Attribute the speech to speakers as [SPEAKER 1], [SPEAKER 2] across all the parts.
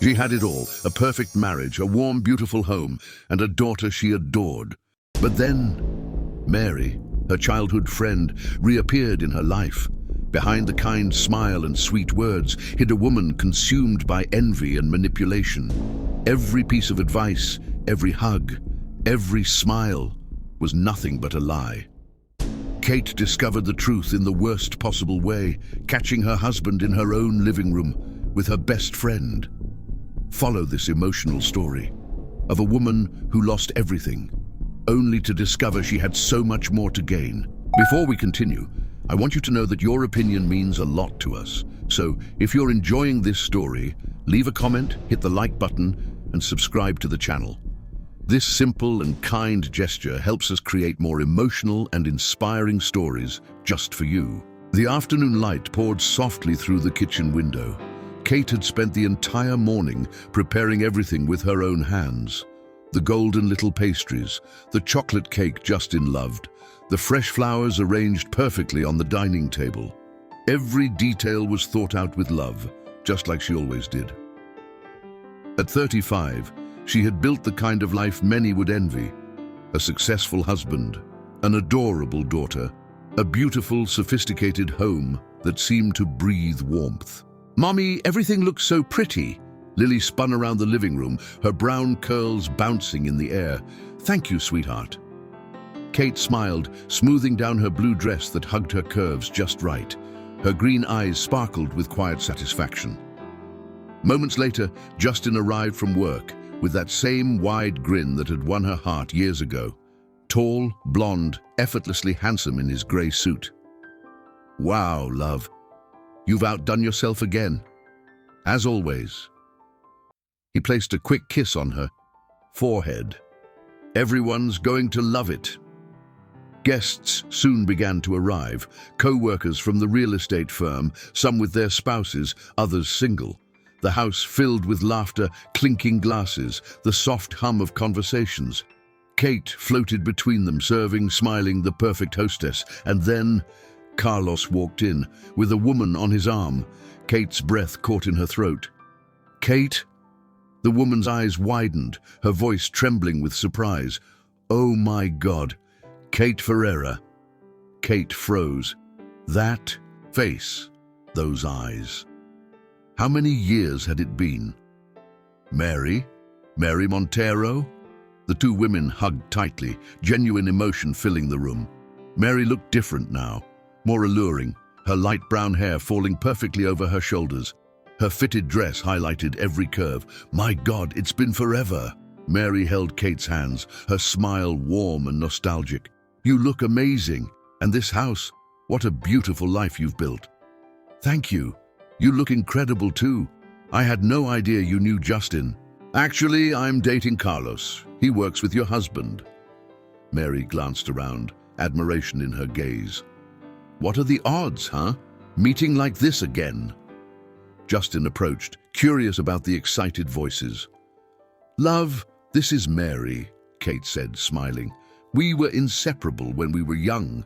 [SPEAKER 1] She had it all, a perfect marriage, a warm, beautiful home, and a daughter she adored. But then, Mary, her childhood friend, reappeared in her life. Behind the kind smile and sweet words hid a woman consumed by envy and manipulation. Every piece of advice, every hug, every smile was nothing but a lie. Kate discovered the truth in the worst possible way, catching her husband in her own living room with her best friend. Follow this emotional story of a woman who lost everything, only to discover she had so much more to gain. Before we continue, I want you to know that your opinion means a lot to us. So if you're enjoying this story, leave a comment, hit the like button, and subscribe to the channel. This simple and kind gesture helps us create more emotional and inspiring stories just for you. The afternoon light poured softly through the kitchen window. Kate had spent the entire morning preparing everything with her own hands. The golden little pastries, the chocolate cake Justin loved, the fresh flowers arranged perfectly on the dining table. Every detail was thought out with love, just like she always did. At 35, she had built the kind of life many would envy: a successful husband, an adorable daughter, a beautiful, sophisticated home that seemed to breathe warmth. "Mommy, everything looks so pretty." Lily spun around the living room, her brown curls bouncing in the air. "Thank you, sweetheart." Kate smiled, smoothing down her blue dress that hugged her curves just right. Her green eyes sparkled with quiet satisfaction. Moments later, Justin arrived from work with that same wide grin that had won her heart years ago. Tall, blonde, effortlessly handsome in his grey suit. "Wow, love. You've outdone yourself again. As always." He placed a quick kiss on her forehead. "Everyone's going to love it." Guests soon began to arrive, co-workers from the real estate firm, some with their spouses, others single. The house filled with laughter, clinking glasses, the soft hum of conversations. Kate floated between them, serving, smiling, the perfect hostess. And then Carlos walked in, with a woman on his arm. Kate's breath caught in her throat. "Kate?" The woman's eyes widened, her voice trembling with surprise. "Oh my God, Kate Ferreira." Kate froze. That face, those eyes. How many years had it been? Mary? Mary Montero? The two women hugged tightly, genuine emotion filling the room. Mary looked different now, more alluring, her light brown hair falling perfectly over her shoulders. Her fitted dress highlighted every curve. "My God, it's been forever." Mary held Kate's hands, her smile warm and nostalgic. "You look amazing. And this house, what a beautiful life you've built." "Thank you. You look incredible too. I had no idea you knew Justin." "Actually, I'm dating Carlos. He works with your husband." Mary glanced around, admiration in her gaze. "What are the odds, huh? Meeting like this again?" Justin approached, curious about the excited voices. "Love, this is Mary," Kate said, smiling. "We were inseparable when we were young."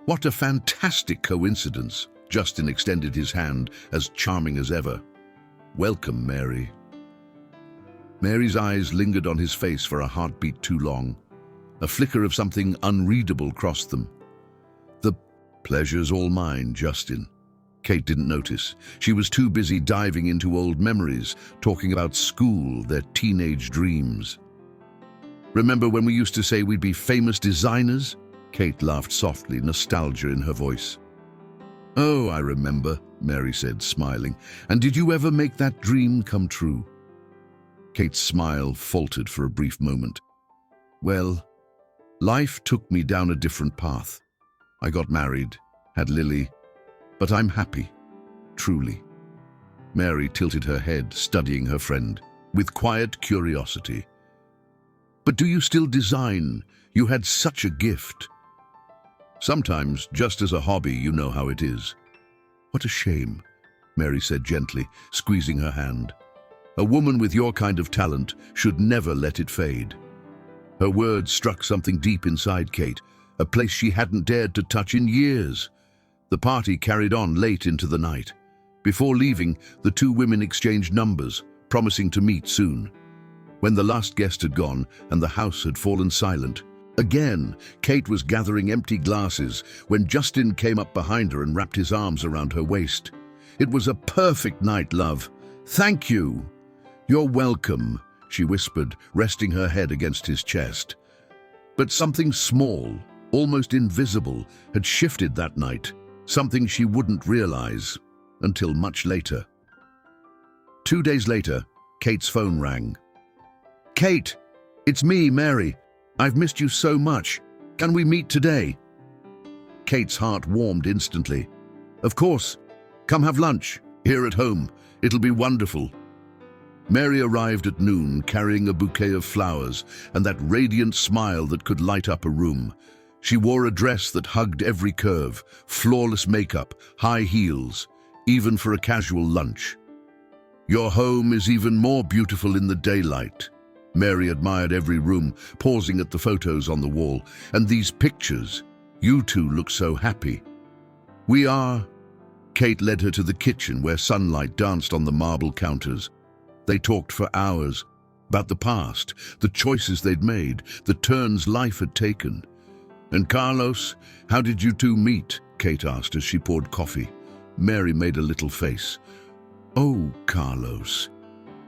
[SPEAKER 1] "What a fantastic coincidence." Justin extended his hand, as charming as ever. "Welcome, Mary." Mary's eyes lingered on his face for a heartbeat too long. A flicker of something unreadable crossed them. "The pleasure's all mine, Justin." Kate didn't notice. She was too busy diving into old memories, talking about school, their teenage dreams. "Remember when we used to say we'd be famous designers?" Kate laughed softly, nostalgia in her voice. "Oh, I remember," Mary said, smiling. "And did you ever make that dream come true?" Kate's smile faltered for a brief moment. "Well, life took me down a different path. I got married, had Lily, but I'm happy, truly." Mary tilted her head, studying her friend, with quiet curiosity. "But do you still design? You had such a gift." "Sometimes, just as a hobby, you know how it is." "What a shame," Mary said gently, squeezing her hand. "A woman with your kind of talent should never let it fade." Her words struck something deep inside Kate, a place she hadn't dared to touch in years. The party carried on late into the night. Before leaving, the two women exchanged numbers, promising to meet soon. When the last guest had gone and the house had fallen silent, again, Kate was gathering empty glasses when Justin came up behind her and wrapped his arms around her waist. "It was a perfect night, love. Thank you." "You're welcome," she whispered, resting her head against his chest. But something small, almost invisible, had shifted that night, something she wouldn't realize until much later. 2 days later, Kate's phone rang. "Kate, it's me, Mary. I've missed you so much. Can we meet today?" Kate's heart warmed instantly. "Of course. Come have lunch, here at home. It'll be wonderful." Mary arrived at noon carrying a bouquet of flowers and that radiant smile that could light up a room. She wore a dress that hugged every curve, flawless makeup, high heels, even for a casual lunch. "Your home is even more beautiful in the daylight." Mary admired every room, pausing at the photos on the wall. "And these pictures, you two look so happy." "We are." Kate led her to the kitchen where sunlight danced on the marble counters. They talked for hours about the past, the choices they'd made, the turns life had taken. "And Carlos, how did you two meet?" Kate asked as she poured coffee. Mary made a little face. "Oh, Carlos.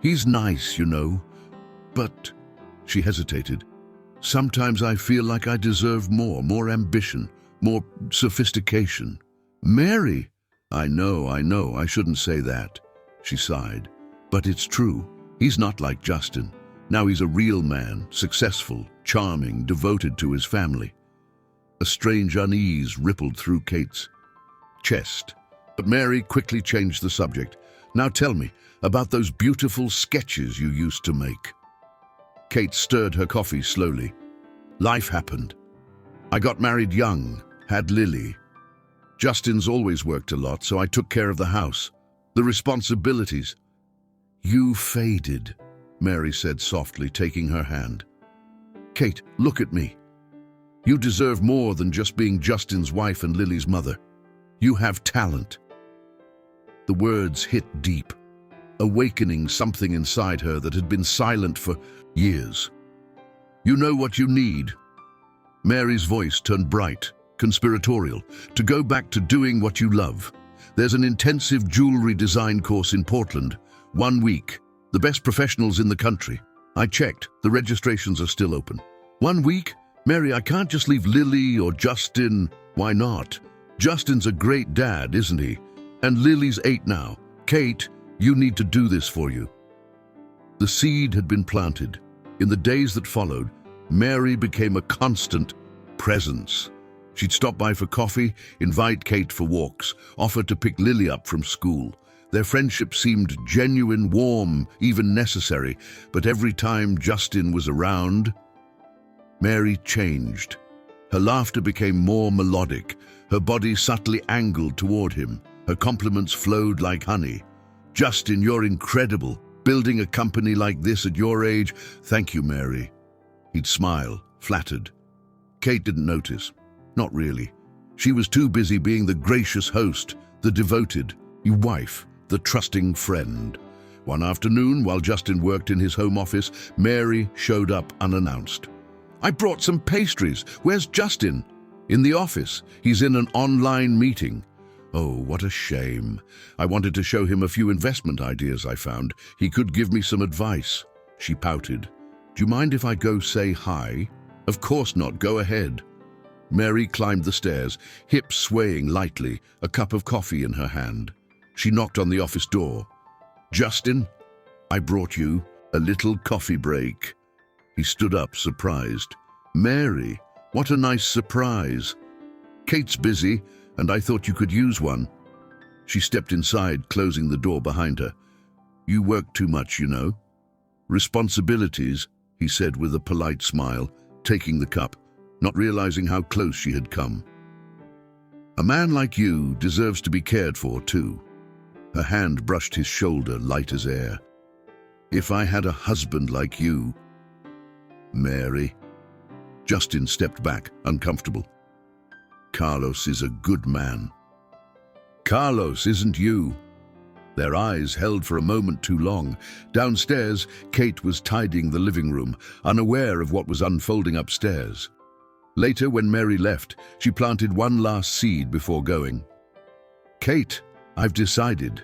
[SPEAKER 1] He's nice, you know. But," she hesitated, "sometimes I feel like I deserve more ambition, more sophistication." "Mary!" I know, I shouldn't say that," she sighed. "But it's true. He's not like Justin. Now he's a real man, successful, charming, devoted to his family." A strange unease rippled through Kate's chest, but Mary quickly changed the subject. "Now tell me about those beautiful sketches you used to make." Kate stirred her coffee slowly. "Life happened. I got married young, had Lily. Justin's always worked a lot, so I took care of the house, the responsibilities." "You faded," Mary said softly, taking her hand. "Kate, look at me. You deserve more than just being Justin's wife and Lily's mother. You have talent." The words hit deep, awakening something inside her that had been silent for years. "You know what you need." Mary's voice turned bright, conspiratorial. "To go back to doing what you love. There's an intensive jewelry design course in Portland. 1 week. The best professionals in the country. I checked. The registrations are still open." 1 week? Mary, I can't just leave Lily or Justin. "Why not? Justin's a great dad, isn't he? And Lily's 8 now. Kate, you need to do this for you." The seed had been planted. In the days that followed, Mary became a constant presence. She'd stop by for coffee, invite Kate for walks, offer to pick Lily up from school. Their friendship seemed genuine, warm, even necessary, but every time Justin was around, Mary changed. Her laughter became more melodic, her body subtly angled toward him. Her compliments flowed like honey. "Justin, you're incredible. Building a company like this at your age, thank you, Mary." He'd smile, flattered. Kate didn't notice. Not really. She was too busy being the gracious host, the devoted wife, the trusting friend. One afternoon, while Justin worked in his home office, Mary showed up unannounced. "I brought some pastries. Where's Justin?" "In the office. He's in an online meeting." "Oh, what a shame. I wanted to show him a few investment ideas I found. He could give me some advice." She pouted. "Do you mind if I go say hi?" "Of course not. Go ahead." Mary climbed the stairs, hips swaying lightly, a cup of coffee in her hand. She knocked on the office door. "Justin, I brought you a little coffee break." He stood up, surprised. "Mary, what a nice surprise. Kate's busy, and I thought you could use one." She stepped inside, closing the door behind her. "You work too much, you know." "Responsibilities," he said with a polite smile, taking the cup, not realizing how close she had come. "A man like you deserves to be cared for, too." Her hand brushed his shoulder, light as air. "If I had a husband like you." "Mary." Justin stepped back, uncomfortable. "Carlos is a good man." "Carlos isn't you." Their eyes held for a moment too long. Downstairs, Kate was tidying the living room, unaware of what was unfolding upstairs. Later, when Mary left, she planted one last seed before going. "Kate, I've decided.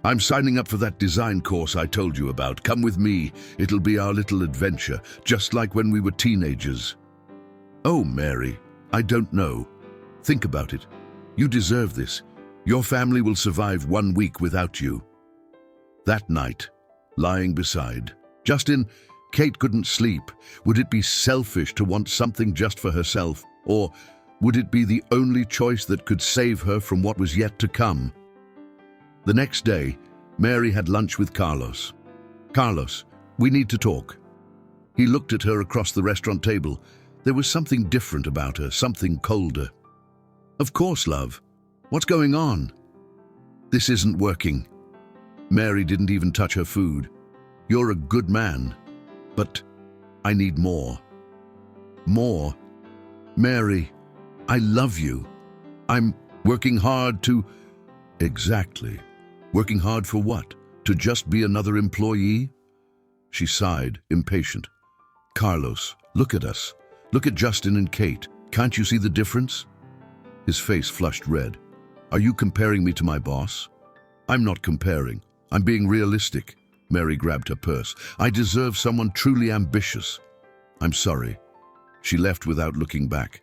[SPEAKER 1] I'm signing up for that design course I told you about. Come with me. It'll be our little adventure, just like when we were teenagers." "Oh, Mary, I don't know. Think about it. You deserve this. Your family will survive 1 week without you." That night, lying beside Justin, Kate couldn't sleep. Would it be selfish to want something just for herself, or would it be the only choice that could save her from what was yet to come? The next day, Mary had lunch with Carlos. "Carlos, we need to talk." He looked at her across the restaurant table. There was something different about her, something colder. "Of course, love. What's going on?" "This isn't working." Mary didn't even touch her food. "You're a good man, but I need more." "More? Mary, I love you. I'm working hard to—" "Exactly. Working hard for what? To just be another employee?" She sighed, impatient. "Carlos, look at us. Look at Justin and Kate. Can't you see the difference?" His face flushed red. "Are you comparing me to my boss?" "I'm not comparing. I'm being realistic." Mary grabbed her purse. "I deserve someone truly ambitious." "I'm sorry." She left without looking back.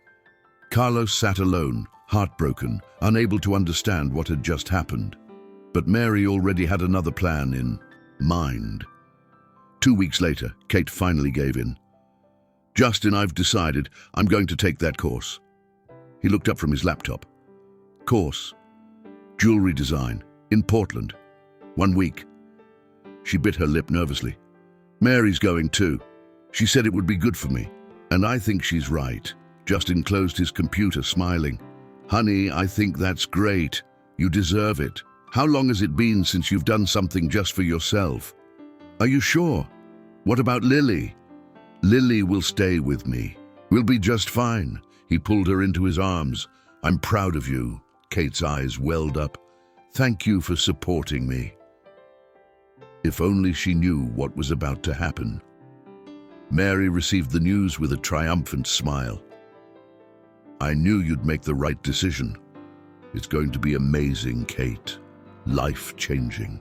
[SPEAKER 1] Carlos sat alone, heartbroken, unable to understand what had just happened. But Mary already had another plan in mind. 2 weeks later, Kate finally gave in. "Justin, I've decided I'm going to take that course." He looked up from his laptop. "Course? Jewelry design, in Portland. 1 week." She bit her lip nervously. "Mary's going too. She said it would be good for me. And I think she's right." Justin closed his computer, smiling. "Honey, I think that's great. You deserve it. How long has it been since you've done something just for yourself?" "Are you sure? What about Lily?" "Lily will stay with me. We'll be just fine." He pulled her into his arms. "I'm proud of you." Kate's eyes welled up. "Thank you for supporting me." If only she knew what was about to happen. Mary received the news with a triumphant smile. "I knew you'd make the right decision. It's going to be amazing, Kate. Life-changing.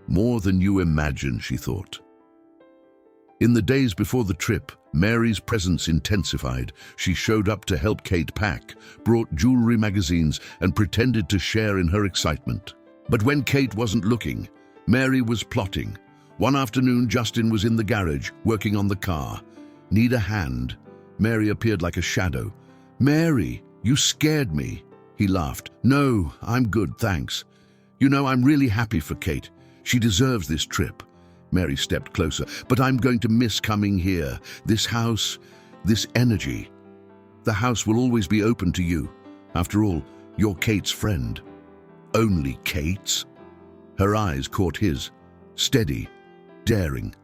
[SPEAKER 1] More than you imagine," she thought. In the days before the trip, Mary's presence intensified. She showed up to help Kate pack, brought jewelry magazines, and pretended to share in her excitement. But when Kate wasn't looking, Mary was plotting. One afternoon, Justin was in the garage, working on the car. "Need a hand?" Mary appeared like a shadow. "Mary, you scared me." He laughed. "No, I'm good, thanks. You know, I'm really happy for Kate. She deserves this trip." Mary stepped closer. "But I'm going to miss coming here. This house, this energy. The house will always be open to you. After all, you're Kate's friend." "Only Kate's?" Her eyes caught his. Steady, daring.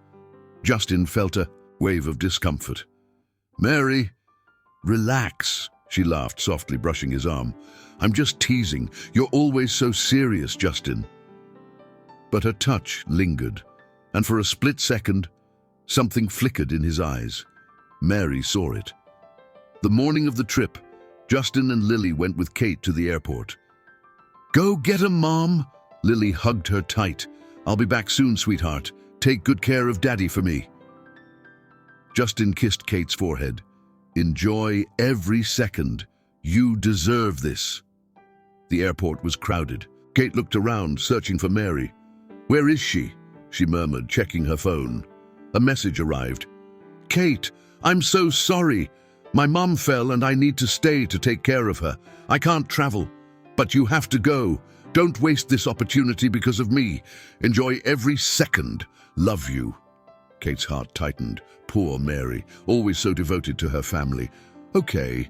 [SPEAKER 1] Justin felt a wave of discomfort. "Mary, relax," she laughed softly, brushing his arm. "I'm just teasing. You're always so serious, Justin." But her touch lingered, and for a split second, something flickered in his eyes. Mary saw it. The morning of the trip, Justin and Lily went with Kate to the airport. "Go get 'em, Mom." Lily hugged her tight. "I'll be back soon, sweetheart. Take good care of Daddy for me." Justin kissed Kate's forehead. "Enjoy every second. You deserve this." The airport was crowded. Kate looked around, searching for Mary. "Where is she?" she murmured, checking her phone. A message arrived. "Kate, I'm so sorry. My mom fell and I need to stay to take care of her. I can't travel, but you have to go. Don't waste this opportunity because of me. Enjoy every second. Love you." Kate's heart tightened. Poor Mary, always so devoted to her family. "Okay,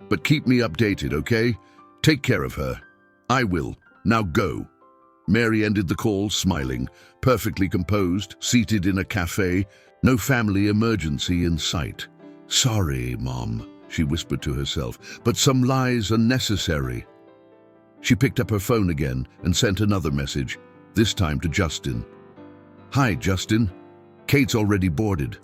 [SPEAKER 1] but keep me updated, okay? Take care of her." "I will. Now go." Mary ended the call, smiling, perfectly composed, seated in a cafe, no family emergency in sight. "Sorry, Mom," she whispered to herself, "but some lies are necessary." She picked up her phone again and sent another message. this time to Justin. "Hi, Justin. Kate's already boarded.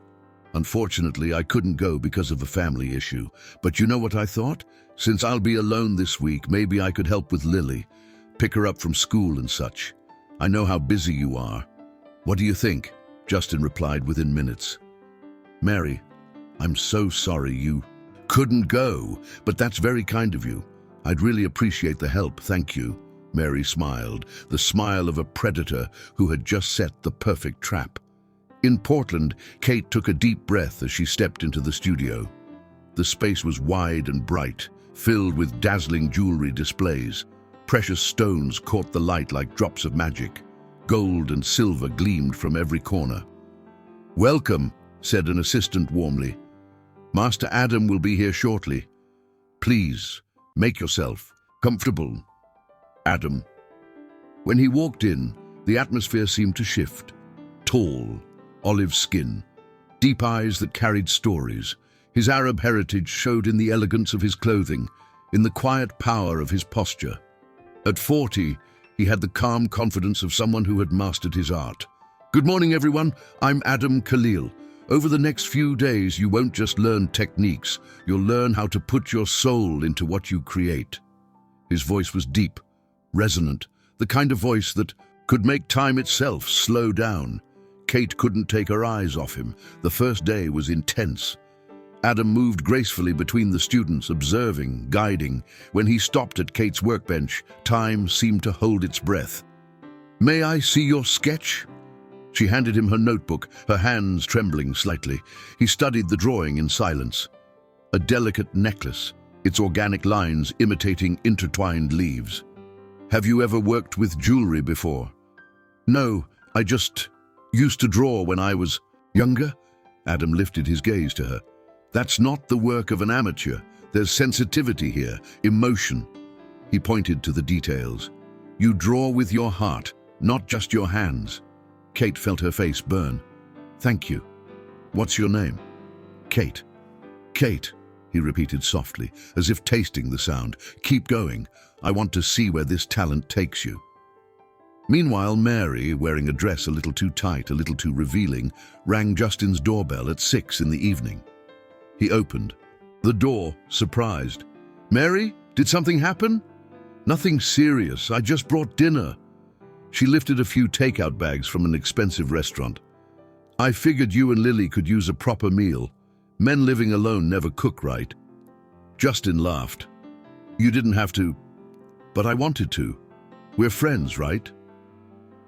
[SPEAKER 1] Unfortunately, I couldn't go because of a family issue. But you know what I thought? Since I'll be alone this week, maybe I could help with Lily, pick her up from school and such. I know how busy you are. What do you think?" Justin replied within minutes. "Mary, I'm so sorry you couldn't go, but that's very kind of you. I'd really appreciate the help, thank you." Mary smiled, the smile of a predator who had just set the perfect trap. In Portland, Kate took a deep breath as she stepped into the studio. The space was wide and bright, filled with dazzling jewelry displays. Precious stones caught the light like drops of magic. Gold and silver gleamed from every corner. "Welcome," said an assistant warmly. "Master Adam will be here shortly. Please, make yourself comfortable." Adam. When he walked in, the atmosphere seemed to shift. Tall, olive skin, deep eyes that carried stories. His Arab heritage showed in the elegance of his clothing, in the quiet power of his posture. At 40, he had the calm confidence of someone who had mastered his art. "Good morning, everyone. I'm Adam Khalil. Over the next few days, you won't just learn techniques. You'll learn how to put your soul into what you create." His voice was deep, resonant, the kind of voice that could make time itself slow down. Kate couldn't take her eyes off him. The first day was intense. Adam moved gracefully between the students, observing, guiding. When he stopped at Kate's workbench, time seemed to hold its breath. "May I see your sketch?" She handed him her notebook, her hands trembling slightly. He studied the drawing in silence. A delicate necklace, its organic lines imitating intertwined leaves. "Have you ever worked with jewelry before?" "No, I just used to draw when I was younger." Adam lifted his gaze to her. "That's not the work of an amateur. There's sensitivity here, emotion." He pointed to the details. "You draw with your heart, not just your hands." Kate felt her face burn. "Thank you. What's your name?" "Kate." "Kate," he repeated softly, as if tasting the sound. "Keep going. I want to see where this talent takes you." Meanwhile, Mary, wearing a dress a little too tight, a little too revealing, rang Justin's doorbell at 6 in the evening. He opened the door, surprised. "Mary, did something happen?" "Nothing serious. I just brought dinner." She lifted a few takeout bags from an expensive restaurant. "I figured you and Lily could use a proper meal. Men living alone never cook right." Justin laughed. "You didn't have to, but I wanted to. We're friends, right?"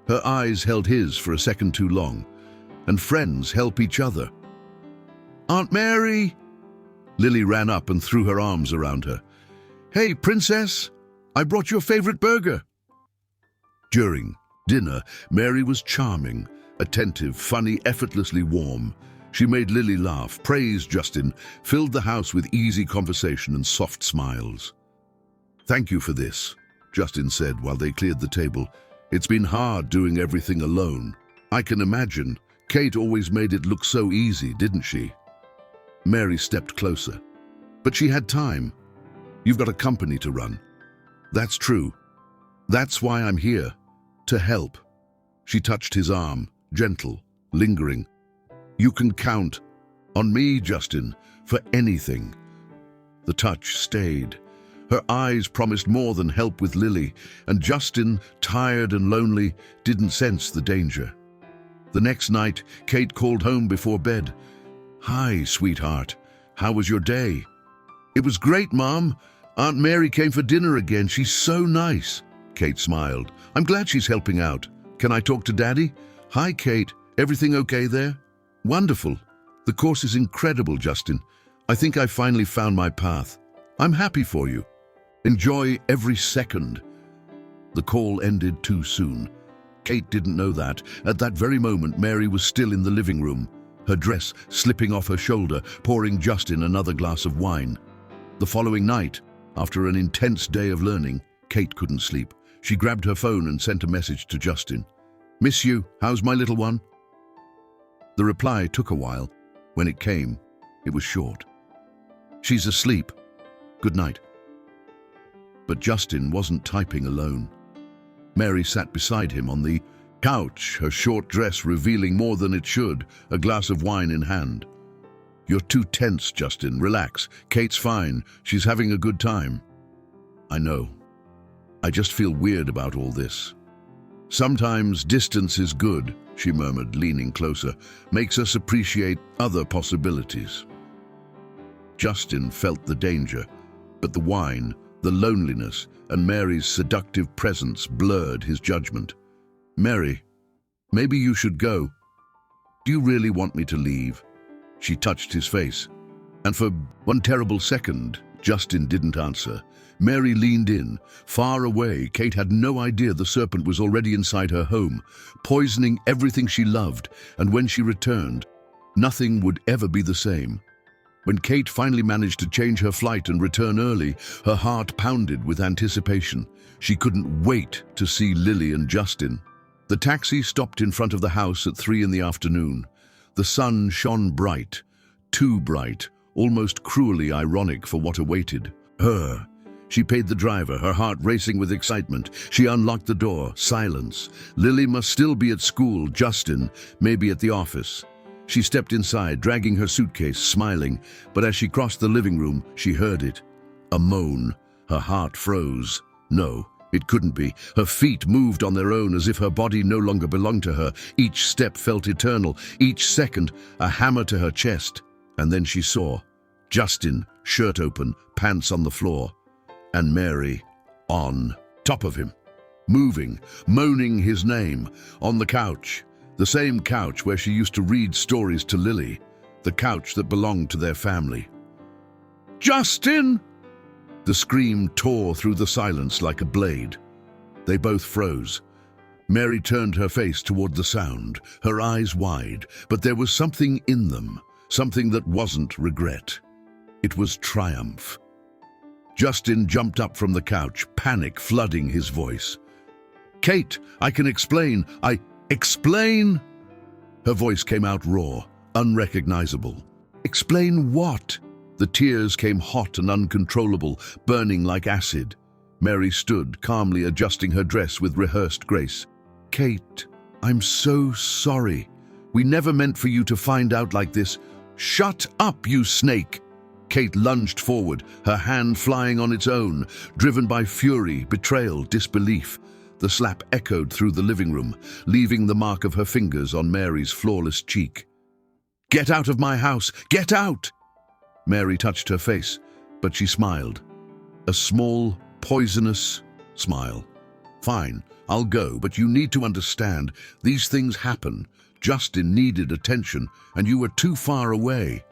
[SPEAKER 1] Her eyes held his for a second too long, and friends help each other. "Aunt Mary!" Lily ran up and threw her arms around her. "Hey, princess, I brought your favorite burger." During dinner, Mary was charming, attentive, funny, effortlessly warm. She made Lily laugh, praised Justin, filled the house with easy conversation and soft smiles. "Thank you for this," Justin said while they cleared the table. "It's been hard doing everything alone." "I can imagine. Kate always made it look so easy, didn't she?" Mary stepped closer. "But she had time. You've got a company to run." "That's true. That's why I'm here, to help." She touched his arm, gentle, lingering. "You can count on me, Justin, for anything." The touch stayed. Her eyes promised more than help with Lily, and Justin, tired and lonely, didn't sense the danger. The next night, Kate called home before bed. "Hi, sweetheart. How was your day?" "It was great, Mom. Aunt Mary came for dinner again. She's so nice." Kate smiled. "I'm glad she's helping out. Can I talk to Daddy?" "Hi, Kate. Everything okay there?" "Wonderful. The course is incredible, Justin. I think I finally found my path. I'm happy for you. Enjoy every second." The call ended too soon. Kate didn't know that. At that very moment, Mary was still in the living room, her dress slipping off her shoulder, pouring Justin another glass of wine. The following night, after an intense day of learning, Kate couldn't sleep. She grabbed her phone and sent a message to Justin. "Miss you. How's my little one?" The reply took a while. When it came, it was short. "She's asleep. Good night." But Justin wasn't typing alone. Mary sat beside him on the couch, her short dress revealing more than it should, a glass of wine in hand. "You're too tense, Justin. Relax. Kate's fine. She's having a good time." "I know. I just feel weird about all this." "Sometimes distance is good," she murmured, leaning closer. "Makes us appreciate other possibilities." Justin felt the danger, but the wine, the loneliness, and Mary's seductive presence blurred his judgment. "Mary, maybe you should go. Do you really want me to leave?" She touched his face, and for one terrible second, Justin didn't answer. Mary leaned in, far away. Kate had no idea the serpent was already inside her home, poisoning everything she loved, and when she returned, nothing would ever be the same. When Kate finally managed to change her flight and return early, her heart pounded with anticipation. She couldn't wait to see Lily and Justin. The taxi stopped in front of the house at 3 in the afternoon. The sun shone bright, too bright, almost cruelly ironic for what awaited her. She paid the driver, her heart racing with excitement. She unlocked the door. Silence. Lily must still be at school, Justin, maybe at the office. She stepped inside, dragging her suitcase, smiling, but as she crossed the living room, she heard it. A moan. Her heart froze. No, it couldn't be. Her feet moved on their own as if her body no longer belonged to her. Each step felt eternal, each second a hammer to her chest. And then she saw Justin, shirt open, pants on the floor, and Mary on top of him, moving, moaning his name, on the couch. The same couch where she used to read stories to Lily, the couch that belonged to their family. "Justin!" The scream tore through the silence like a blade. They both froze. Mary turned her face toward the sound, her eyes wide, but there was something in them, something that wasn't regret. It was triumph. Justin jumped up from the couch, panic flooding his voice. "Kate, I can explain. Explain?" Her voice came out raw, unrecognizable. "Explain what?" The tears came hot and uncontrollable, burning like acid. Mary stood, calmly adjusting her dress with rehearsed grace. "Kate, I'm so sorry. We never meant for you to find out like this." "Shut up, you snake!" Kate lunged forward, her hand flying on its own, driven by fury, betrayal, disbelief. The slap echoed through the living room, leaving the mark of her fingers on Mary's flawless cheek. "Get out of my house! Get out!" Mary touched her face, but she smiled. A small, poisonous smile. "Fine, I'll go, but you need to understand, these things happen. Justin needed attention, and you were too far away."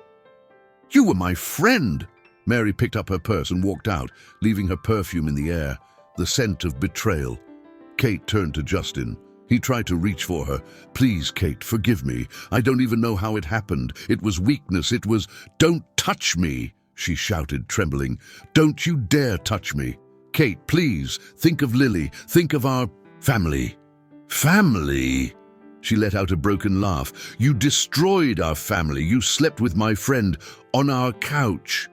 [SPEAKER 1] "You were my friend!" Mary picked up her purse and walked out, leaving her perfume in the air, the scent of betrayal. Kate turned to Justin. He tried to reach for her. "Please, Kate, forgive me. I don't even know how it happened. It was weakness. It was—" "Don't touch me!" she shouted, trembling. "Don't you dare touch me. Kate, please, think of Lily. Think of our family." "Family?" She let out a broken laugh. "You destroyed our family. You slept with my friend on our couch."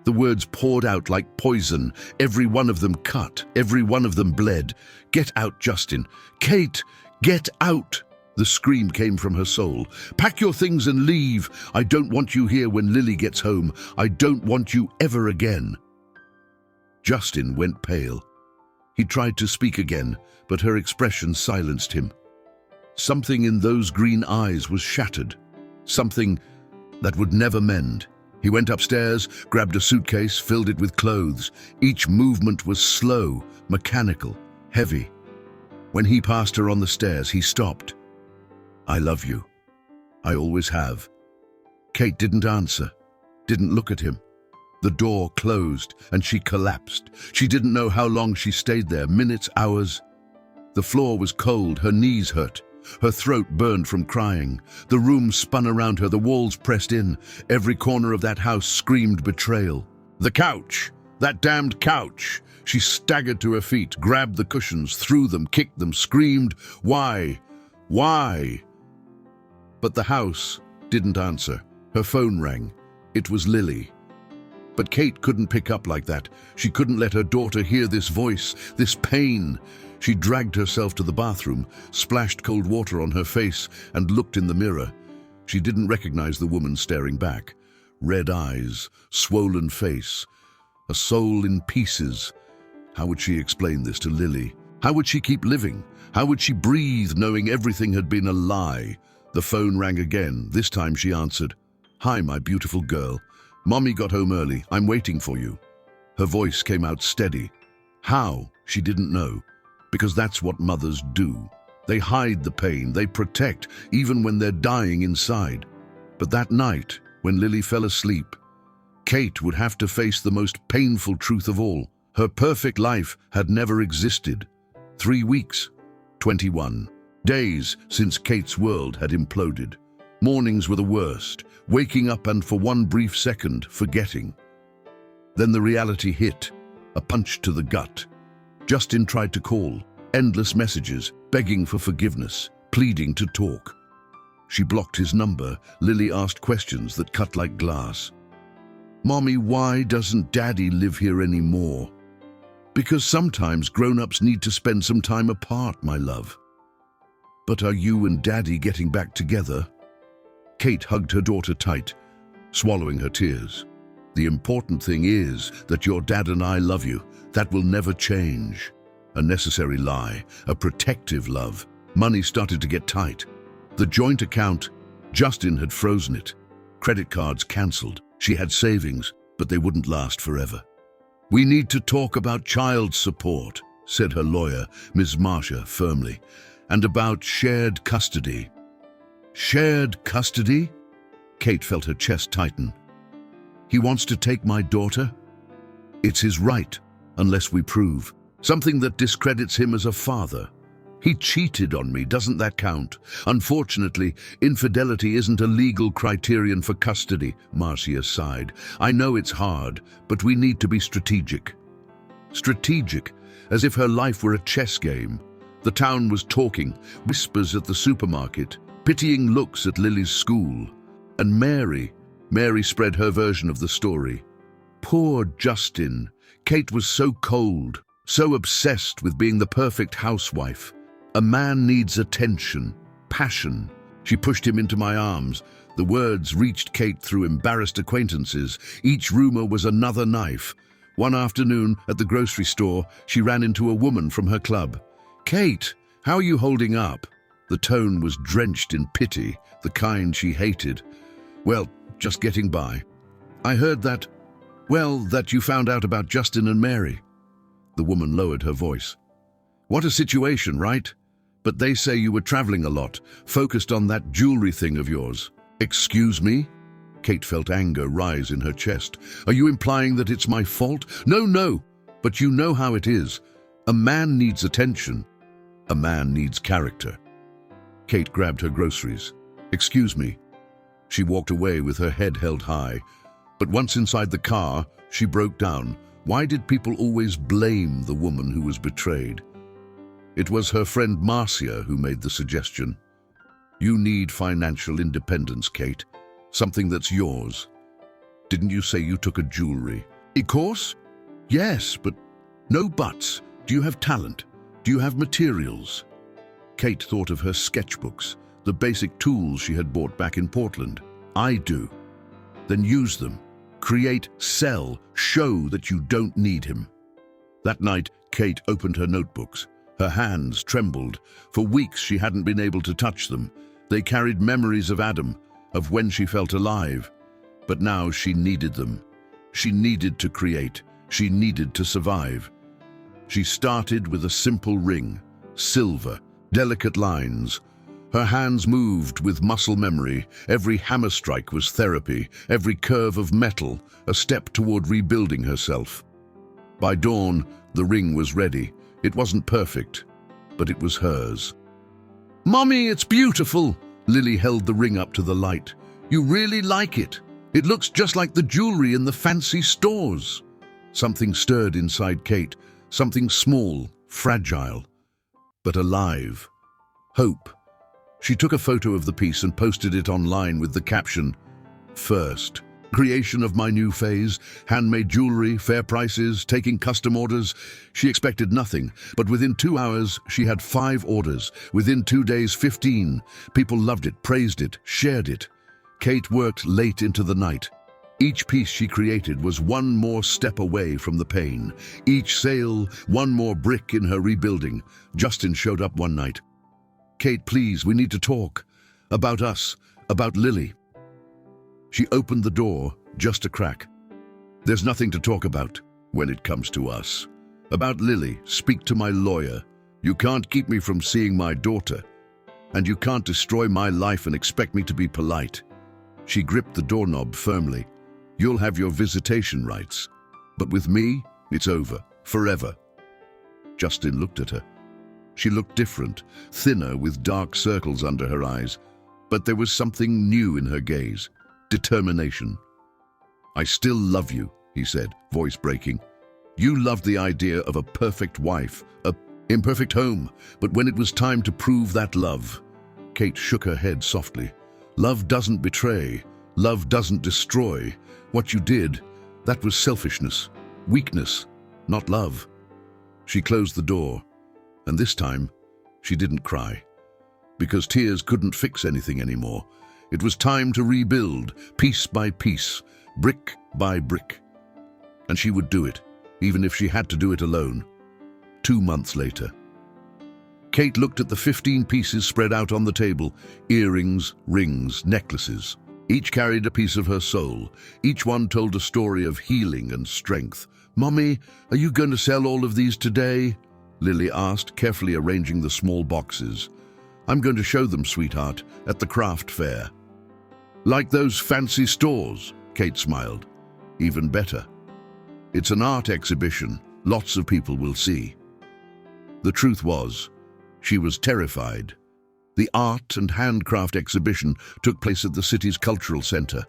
[SPEAKER 1] The words poured out like poison. Every one of them cut. Every one of them bled. "Get out, Justin. Kate, get out!" The scream came from her soul. "Pack your things and leave. I don't want you here when Lily gets home. I don't want you ever again." Justin went pale. He tried to speak again, but her expression silenced him. Something in those green eyes was shattered. Something that would never mend. He went upstairs, grabbed a suitcase, filled it with clothes. Each movement was slow, mechanical, heavy. When he passed her on the stairs, he stopped. "I love you. I always have." Kate didn't answer, didn't look at him. The door closed, and she collapsed. She didn't know how long she stayed there, minutes, hours. The floor was cold, her knees hurt. Her throat burned from crying. The room spun around her, the walls pressed in. Every corner of that house screamed betrayal. The couch! That damned couch! She staggered to her feet, grabbed the cushions, threw them, kicked them, screamed, "Why? Why?" But the house didn't answer. Her phone rang. It was Lily. But Kate couldn't pick up like that. She couldn't let her daughter hear this voice, this pain. She dragged herself to the bathroom, splashed cold water on her face, and looked in the mirror. She didn't recognize the woman staring back. Red eyes, swollen face, a soul in pieces. How would she explain this to Lily? How would she keep living? How would she breathe knowing everything had been a lie? The phone rang again. This time she answered. "Hi, my beautiful girl. Mommy got home early. I'm waiting for you." Her voice came out steady. How? She didn't know. Because that's what mothers do. They hide the pain, they protect, even when they're dying inside. But that night, when Lily fell asleep, Kate would have to face the most painful truth of all. Her perfect life had never existed. 3 weeks, 21 days since Kate's world had imploded. Mornings were the worst, waking up and for one brief second, forgetting. Then the reality hit, a punch to the gut. Justin tried to call, endless messages, begging for forgiveness, pleading to talk. She blocked his number. Lily asked questions that cut like glass. "Mommy, why doesn't Daddy live here anymore?" "Because sometimes grown-ups need to spend some time apart, my love." "But are you and Daddy getting back together?" Kate hugged her daughter tight, swallowing her tears. "The important thing is that your dad and I love you. That will never change." A necessary lie, a protective love. Money started to get tight. The joint account, Justin had frozen it. Credit cards cancelled. She had savings, but they wouldn't last forever. "We need to talk about child support," said her lawyer, Ms. Marcia, firmly, "and about shared custody." "Shared custody?" Kate felt her chest tighten. "He wants to take my daughter?" "It's his right, unless we prove something that discredits him as a father. He cheated on me, doesn't that count? Unfortunately, infidelity isn't a legal criterion for custody," Marcia sighed. "I know it's hard, but we need to be strategic." Strategic, as if her life were a chess game. The town was talking, whispers at the supermarket, pitying looks at Lily's school. And Mary spread her version of the story. Poor Justin. Kate was so cold, so obsessed with being the perfect housewife. "A man needs attention, passion." She pushed him into my arms. The words reached Kate through embarrassed acquaintances. Each rumor was another knife. One afternoon, at the grocery store, she ran into a woman from her club. "Kate, how are you holding up?" The tone was drenched in pity, the kind she hated. "Well, just getting by. I heard that you found out about Justin and Mary." The woman lowered her voice. "What a situation, right? But they say you were traveling a lot, focused on that jewelry thing of yours." "Excuse me?" Kate felt anger rise in her chest. "Are you implying that it's my fault?" No, but you know how it is. A man needs attention. A man needs character." Kate grabbed her groceries. "Excuse me." She walked away with her head held high. But once inside the car, she broke down. Why did people always blame the woman who was betrayed? It was her friend Marcia who made the suggestion. "You need financial independence, Kate. Something that's yours. Didn't you say you took a jewelry?" "Of course. Yes, but no buts. Do you have talent? Do you have materials?" Kate thought of her sketchbooks, the basic tools she had bought back in Portland. "I do." "Then use them. Create, sell, show that you don't need him." That night, Kate opened her notebooks. Her hands trembled. For weeks she hadn't been able to touch them. They carried memories of Adam, of when she felt alive. But now she needed them. She needed to create. She needed to survive. She started with a simple ring, silver, delicate lines. Her hands moved with muscle memory. Every hammer strike was therapy, every curve of metal, a step toward rebuilding herself. By dawn, the ring was ready. It wasn't perfect, but it was hers. "Mommy, it's beautiful!" Lily held the ring up to the light. "You really like it? It looks just like the jewelry in the fancy stores." Something stirred inside Kate, something small, fragile, but alive. Hope. She took a photo of the piece and posted it online with the caption, "First." Creation of my new phase, handmade jewelry, fair prices, taking custom orders. She expected nothing, but within 2 hours, she had 5 orders. Within 2 days, 15. People loved it, praised it, shared it. Kate worked late into the night. Each piece she created was one more step away from the pain. Each sale, one more brick in her rebuilding. Justin showed up one night. "Kate, please, we need to talk. About us, about Lily." She opened the door, just a crack. "There's nothing to talk about when it comes to us. About Lily, speak to my lawyer. You can't keep me from seeing my daughter. And you can't destroy my life and expect me to be polite." She gripped the doorknob firmly. "You'll have your visitation rights. But with me, it's over, forever." Justin looked at her. She looked different, thinner with dark circles under her eyes. But there was something new in her gaze. Determination. "I still love you," he said, voice breaking. "You loved the idea of a perfect wife, a imperfect home, but when it was time to prove that love..." Kate shook her head softly. "Love doesn't betray. Love doesn't destroy. What you did, that was selfishness, weakness, not love." She closed the door, and this time, she didn't cry. Because tears couldn't fix anything anymore. It was time to rebuild, piece by piece, brick by brick. And she would do it, even if she had to do it alone. 2 months later. Kate looked at the 15 pieces spread out on the table, earrings, rings, necklaces. Each carried a piece of her soul. Each one told a story of healing and strength. "Mommy, are you going to sell all of these today?" Lily asked, carefully arranging the small boxes. "I'm going to show them, sweetheart, at the craft fair." "Like those fancy stores," Kate smiled. "Even better. It's an art exhibition. Lots of people will see." The truth was, she was terrified. The art and handcraft exhibition took place at the city's cultural center.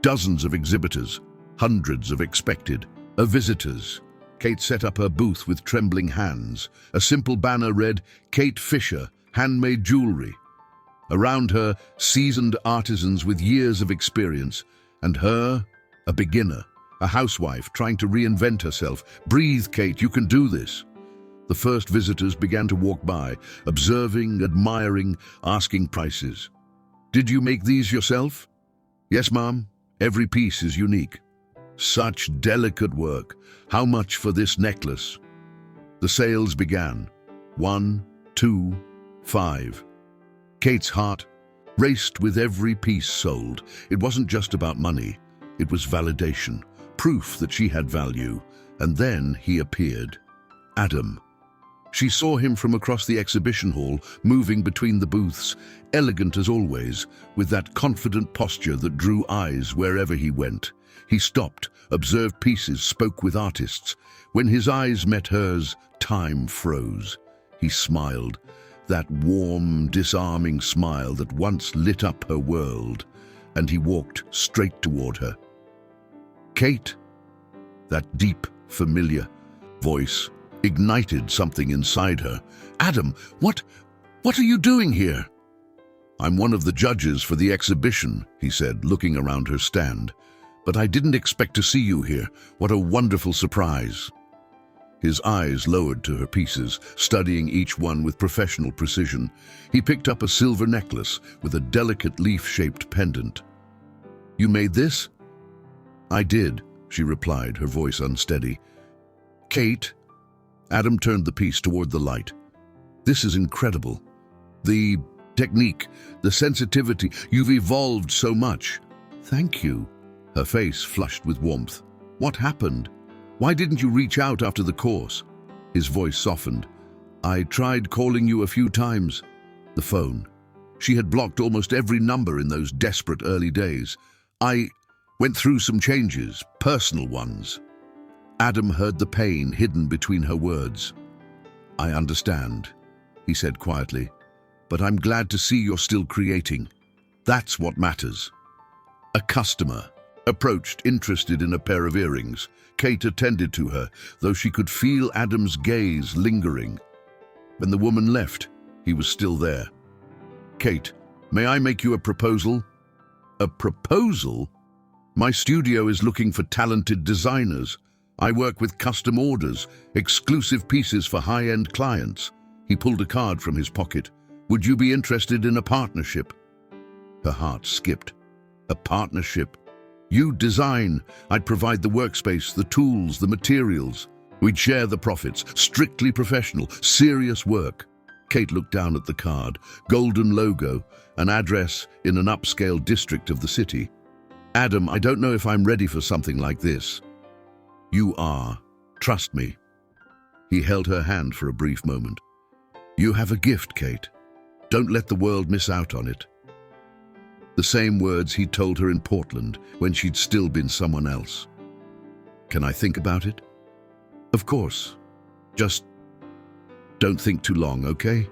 [SPEAKER 1] Dozens of exhibitors, hundreds of expected visitors. Kate set up her booth with trembling hands. A simple banner read, "Kate Fisher, handmade jewelry." Around her, seasoned artisans with years of experience, and her, a beginner, a housewife trying to reinvent herself. "Breathe, Kate, you can do this." The first visitors began to walk by, observing, admiring, asking prices. "Did you make these yourself?" "Yes, Mom. Every piece is unique." "Such delicate work. How much for this necklace?" The sales began. 1, 2, 5. Kate's heart raced with every piece sold. It wasn't just about money. It was validation, proof that she had value. And then he appeared. Adam. She saw him from across the exhibition hall, moving between the booths, elegant as always, with that confident posture that drew eyes wherever he went. He stopped, observed pieces, spoke with artists. When his eyes met hers, time froze. He smiled, that warm, disarming smile that once lit up her world, and he walked straight toward her. "Kate," that deep, familiar voice ignited something inside her. "Adam, what are you doing here?" "I'm one of the judges for the exhibition," he said, looking around her stand. "But I didn't expect to see you here. What a wonderful surprise." His eyes lowered to her pieces, studying each one with professional precision. He picked up a silver necklace with a delicate leaf-shaped pendant. "You made this?" "I did," she replied, her voice unsteady. "Kate," Adam turned the piece toward the light. "This is incredible. The technique, the sensitivity, you've evolved so much." "Thank you." Her face flushed with warmth. "What happened? Why didn't you reach out after the course?" His voice softened. "I tried calling you a few times." The phone. She had blocked almost every number in those desperate early days. "I went through some changes, personal ones." Adam heard the pain hidden between her words. "I understand," he said quietly, "but I'm glad to see you're still creating. That's what matters." A customer approached, interested in a pair of earrings. Kate attended to her, though she could feel Adam's gaze lingering. When the woman left, he was still there. "Kate, may I make you a proposal?" "A proposal?" My studio is looking for talented designers. I work with custom orders, exclusive pieces for high-end clients. He pulled a card from his pocket. Would you be interested in a partnership? Her heart skipped. A partnership? You design. I'd provide the workspace, the tools, the materials. We'd share the profits. Strictly professional, serious work. Kate looked down at the card. Golden logo, an address in an upscale district of the city. Adam, I don't know if I'm ready for something like this. You are. Trust me. He held her hand for a brief moment. You have a gift, Kate. Don't let the world miss out on it. The same words he told her in Portland when she'd still been someone else. Can I think about it? Of course. Just don't think too long, okay?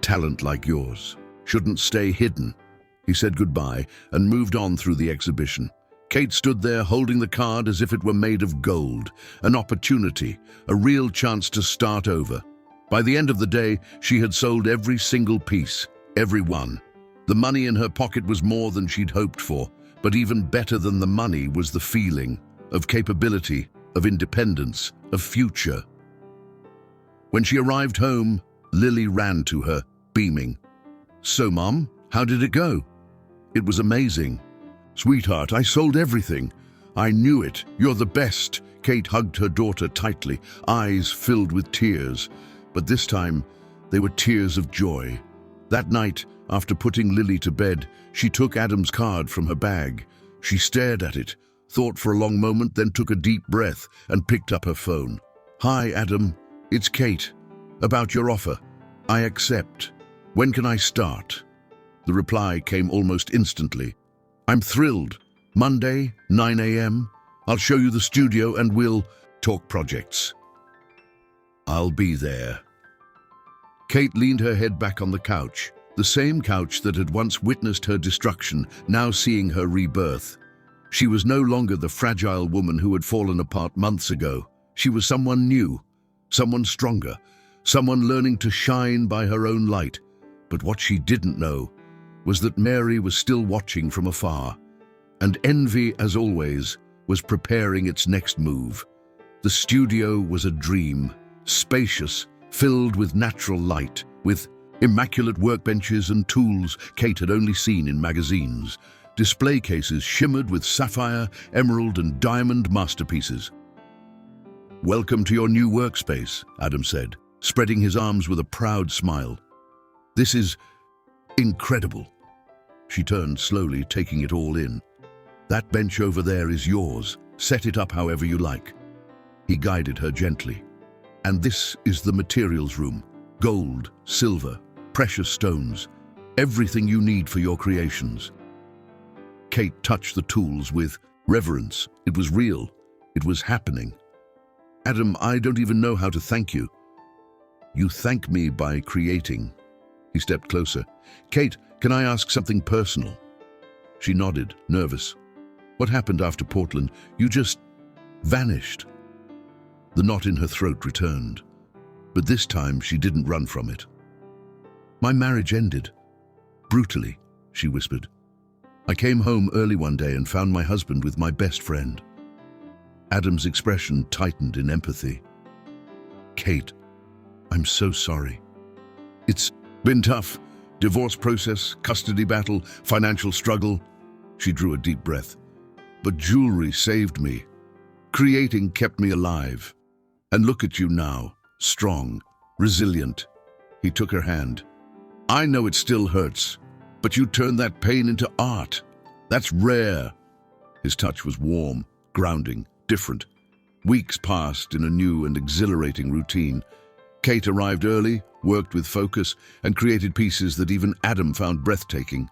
[SPEAKER 1] Talent like yours shouldn't stay hidden. He said goodbye and moved on through the exhibition. Kate stood there holding the card as if it were made of gold, an opportunity, a real chance to start over. By the end of the day, she had sold every single piece, every one. The money in her pocket was more than she'd hoped for, but even better than the money was the feeling of capability, of independence, of future. When she arrived home, Lily ran to her, beaming. So, Mom, how did it go? It was amazing. Sweetheart, I sold everything. I knew it. You're the best. Kate hugged her daughter tightly, eyes filled with tears. But this time, they were tears of joy. That night, after putting Lily to bed, she took Adam's card from her bag. She stared at it, thought for a long moment, then took a deep breath and picked up her phone. Hi, Adam. It's Kate. About your offer. I accept. When can I start? The reply came almost instantly. I'm thrilled. Monday, 9 a.m. I'll show you the studio and we'll talk projects. I'll be there. Kate leaned her head back on the couch, the same couch that had once witnessed her destruction, now seeing her rebirth. She was no longer the fragile woman who had fallen apart months ago. She was someone new, someone stronger, someone learning to shine by her own light. But what she didn't know was that Mary was still watching from afar, and envy, as always, was preparing its next move. The studio was a dream, spacious, filled with natural light, with immaculate workbenches and tools Kate had only seen in magazines. Display cases shimmered with sapphire, emerald, and diamond masterpieces. Welcome to your new workspace, Adam said, spreading his arms with a proud smile. This is incredible. She turned slowly, taking it all in. That bench over there is yours. Set it up however you like. He guided her gently. And this is the materials room. Gold, silver, precious stones. Everything you need for your creations. Kate touched the tools with reverence. It was real. It was happening. Adam, I don't even know how to thank you. You thank me by creating. He stepped closer. Kate, can I ask something personal? She nodded, nervous. What happened after Portland? You just vanished. The knot in her throat returned, but this time she didn't run from it. My marriage ended. Brutally, she whispered. I came home early one day and found my husband with my best friend. Adam's expression tightened in empathy. Kate, I'm so sorry. It's been tough. Divorce process, custody battle, financial struggle. She drew a deep breath. But jewelry saved me. Creating kept me alive. And look at you now, strong, resilient. He took her hand. I know it still hurts, but you turned that pain into art. That's rare. His touch was warm, grounding, different. Weeks passed in a new and exhilarating routine. Kate arrived early, worked with focus, and created pieces that even Adam found breathtaking.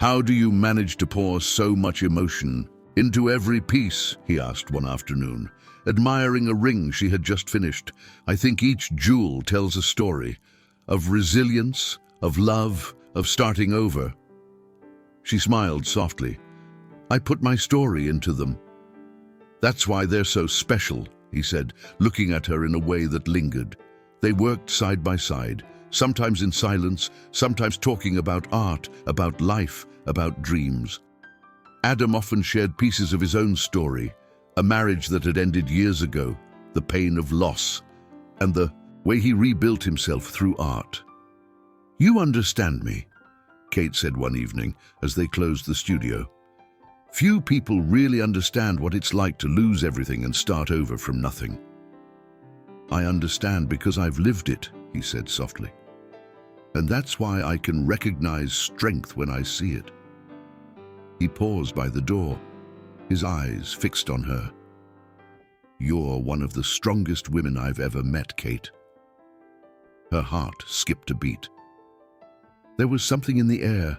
[SPEAKER 1] How do you manage to pour so much emotion into every piece? He asked one afternoon, admiring a ring she had just finished. I think each jewel tells a story of resilience, of love, of starting over. She smiled softly. I put my story into them. That's why they're so special, he said, looking at her in a way that lingered. They worked side by side, sometimes in silence, sometimes talking about art, about life, about dreams. Adam often shared pieces of his own story, a marriage that had ended years ago, the pain of loss, and the way he rebuilt himself through art. "You understand me," Kate said one evening as they closed the studio. "Few people really understand what it's like to lose everything and start over from nothing." "I understand because I've lived it," he said softly. "And that's why I can recognize strength when I see it." He paused by the door, his eyes fixed on her. "You're one of the strongest women I've ever met, Kate." Her heart skipped a beat. There was something in the air,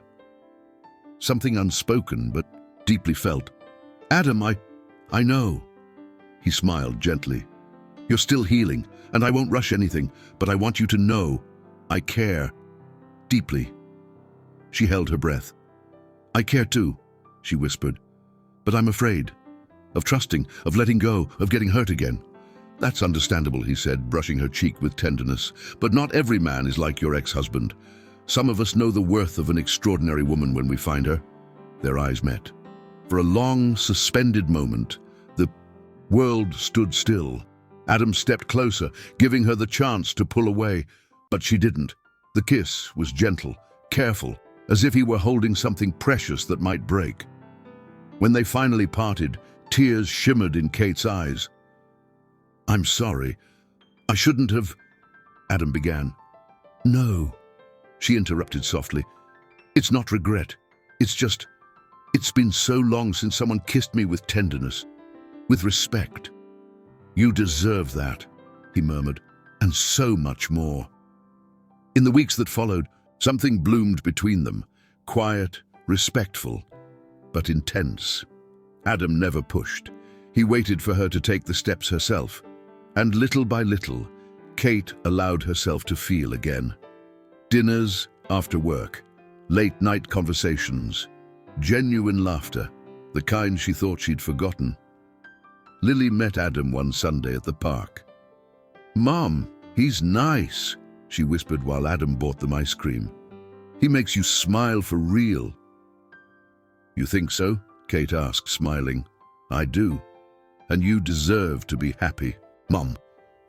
[SPEAKER 1] something unspoken but deeply felt. "Adam, I know." He smiled gently. "You're still healing, and I won't rush anything, but I want you to know I care deeply." She held her breath. "I care too," she whispered. "But I'm afraid of trusting, of letting go, of getting hurt again." "That's understandable," he said, brushing her cheek with tenderness. "But not every man is like your ex-husband. Some of us know the worth of an extraordinary woman when we find her." Their eyes met. For a long, suspended moment, the world stood still. Adam stepped closer, giving her the chance to pull away, but she didn't. The kiss was gentle, careful, as if he were holding something precious that might break. When they finally parted, tears shimmered in Kate's eyes. "I'm sorry. I shouldn't have—" Adam began. "No," she interrupted softly. "It's not regret. It's been so long since someone kissed me with tenderness, with respect." "You deserve that," he murmured, "and so much more." In the weeks that followed, something bloomed between them, quiet, respectful, but intense. Adam never pushed. He waited for her to take the steps herself, and little by little, Kate allowed herself to feel again. Dinners after work, late-night conversations, genuine laughter, the kind she thought she'd forgotten. Lily met Adam one Sunday at the park. "Mom, he's nice," she whispered while Adam bought them ice cream. "He makes you smile for real." "You think so?" Kate asked, smiling. "I do. And you deserve to be happy." "Mom."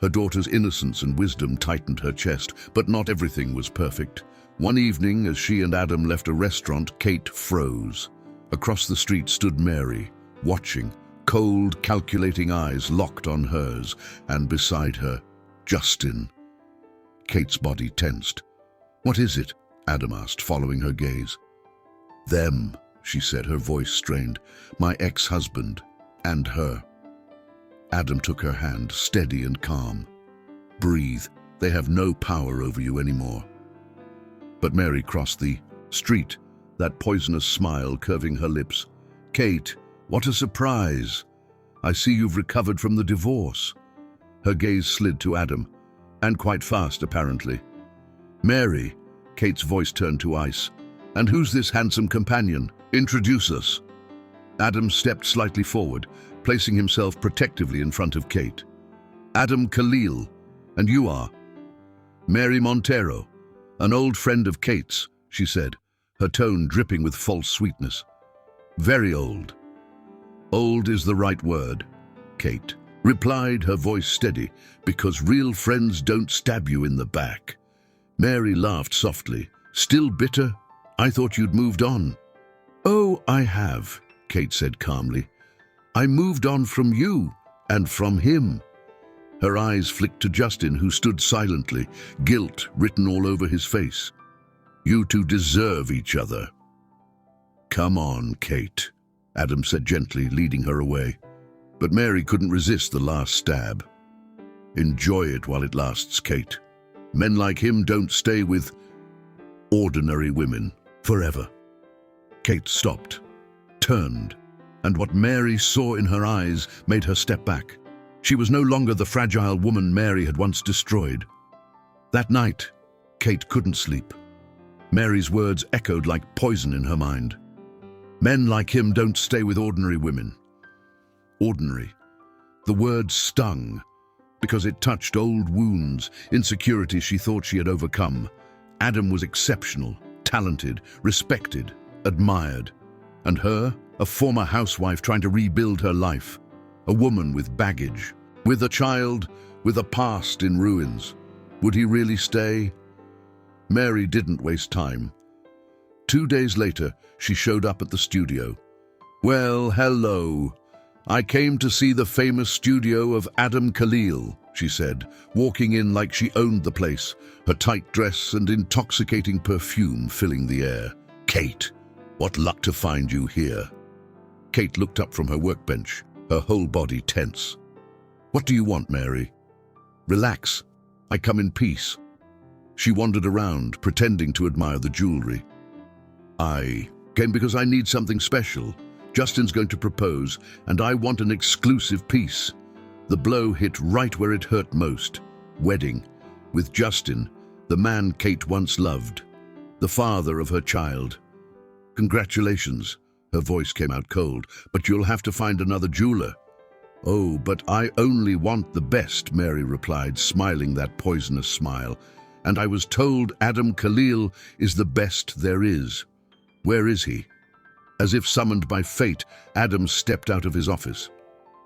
[SPEAKER 1] Her daughter's innocence and wisdom tightened her chest, but not everything was perfect. One evening, as she and Adam left a restaurant, Kate froze. Across the street stood Mary, watching, cold, calculating eyes locked on hers, and beside her, Justin. Kate's body tensed. "What is it?" Adam asked, following her gaze. "Them," she said, her voice strained. "My ex-husband and her." Adam took her hand, steady and calm. "Breathe. They have no power over you anymore." But Mary crossed the street, that poisonous smile curving her lips. "Kate, what a surprise. I see you've recovered from the divorce." Her gaze slid to Adam, and quite fast, apparently. "Mary," Kate's voice turned to ice. "And who's this handsome companion? Introduce us." Adam stepped slightly forward, placing himself protectively in front of Kate. "Adam Khalil, and you are?" "Mary Montero, an old friend of Kate's," she said, her tone dripping with false sweetness. "Very old." "Old is the right word," Kate replied, her voice steady, "because real friends don't stab you in the back." Mary laughed softly. "Still bitter? I thought you'd moved on." "Oh, I have," Kate said calmly. "I moved on from you and from him." Her eyes flicked to Justin, who stood silently, guilt written all over his face. "You two deserve each other." "Come on, Kate," Adam said gently, leading her away. But Mary couldn't resist the last stab. "Enjoy it while it lasts, Kate. Men like him don't stay with ordinary women forever." Kate stopped, turned, and what Mary saw in her eyes made her step back. She was no longer the fragile woman Mary had once destroyed. That night, Kate couldn't sleep. Mary's words echoed like poison in her mind. Men like him don't stay with ordinary women. Ordinary. The word stung, because it touched old wounds, insecurities she thought she had overcome. Adam was exceptional, talented, respected, admired. And her, a former housewife trying to rebuild her life, a woman with baggage, with a child, with a past in ruins. Would he really stay? Mary didn't waste time. 2 days later, she showed up at the studio. "Well, hello. I came to see the famous studio of Adam Khalil," she said, walking in like she owned the place, her tight dress and intoxicating perfume filling the air. "Kate, what luck to find you here." Kate looked up from her workbench, her whole body tense. "What do you want, Mary?" "Relax. I come in peace." She wandered around, pretending to admire the jewelry. "I came because I need something special. Justin's going to propose, and I want an exclusive piece." The blow hit right where it hurt most. Wedding. With Justin, the man Kate once loved. The father of her child. "Congratulations." Her voice came out cold. "But you'll have to find another jeweler." "Oh, but I only want the best," Mary replied, smiling that poisonous smile. "And I was told Adam Khalil is the best there is. Where is he?" As if summoned by fate, Adam stepped out of his office.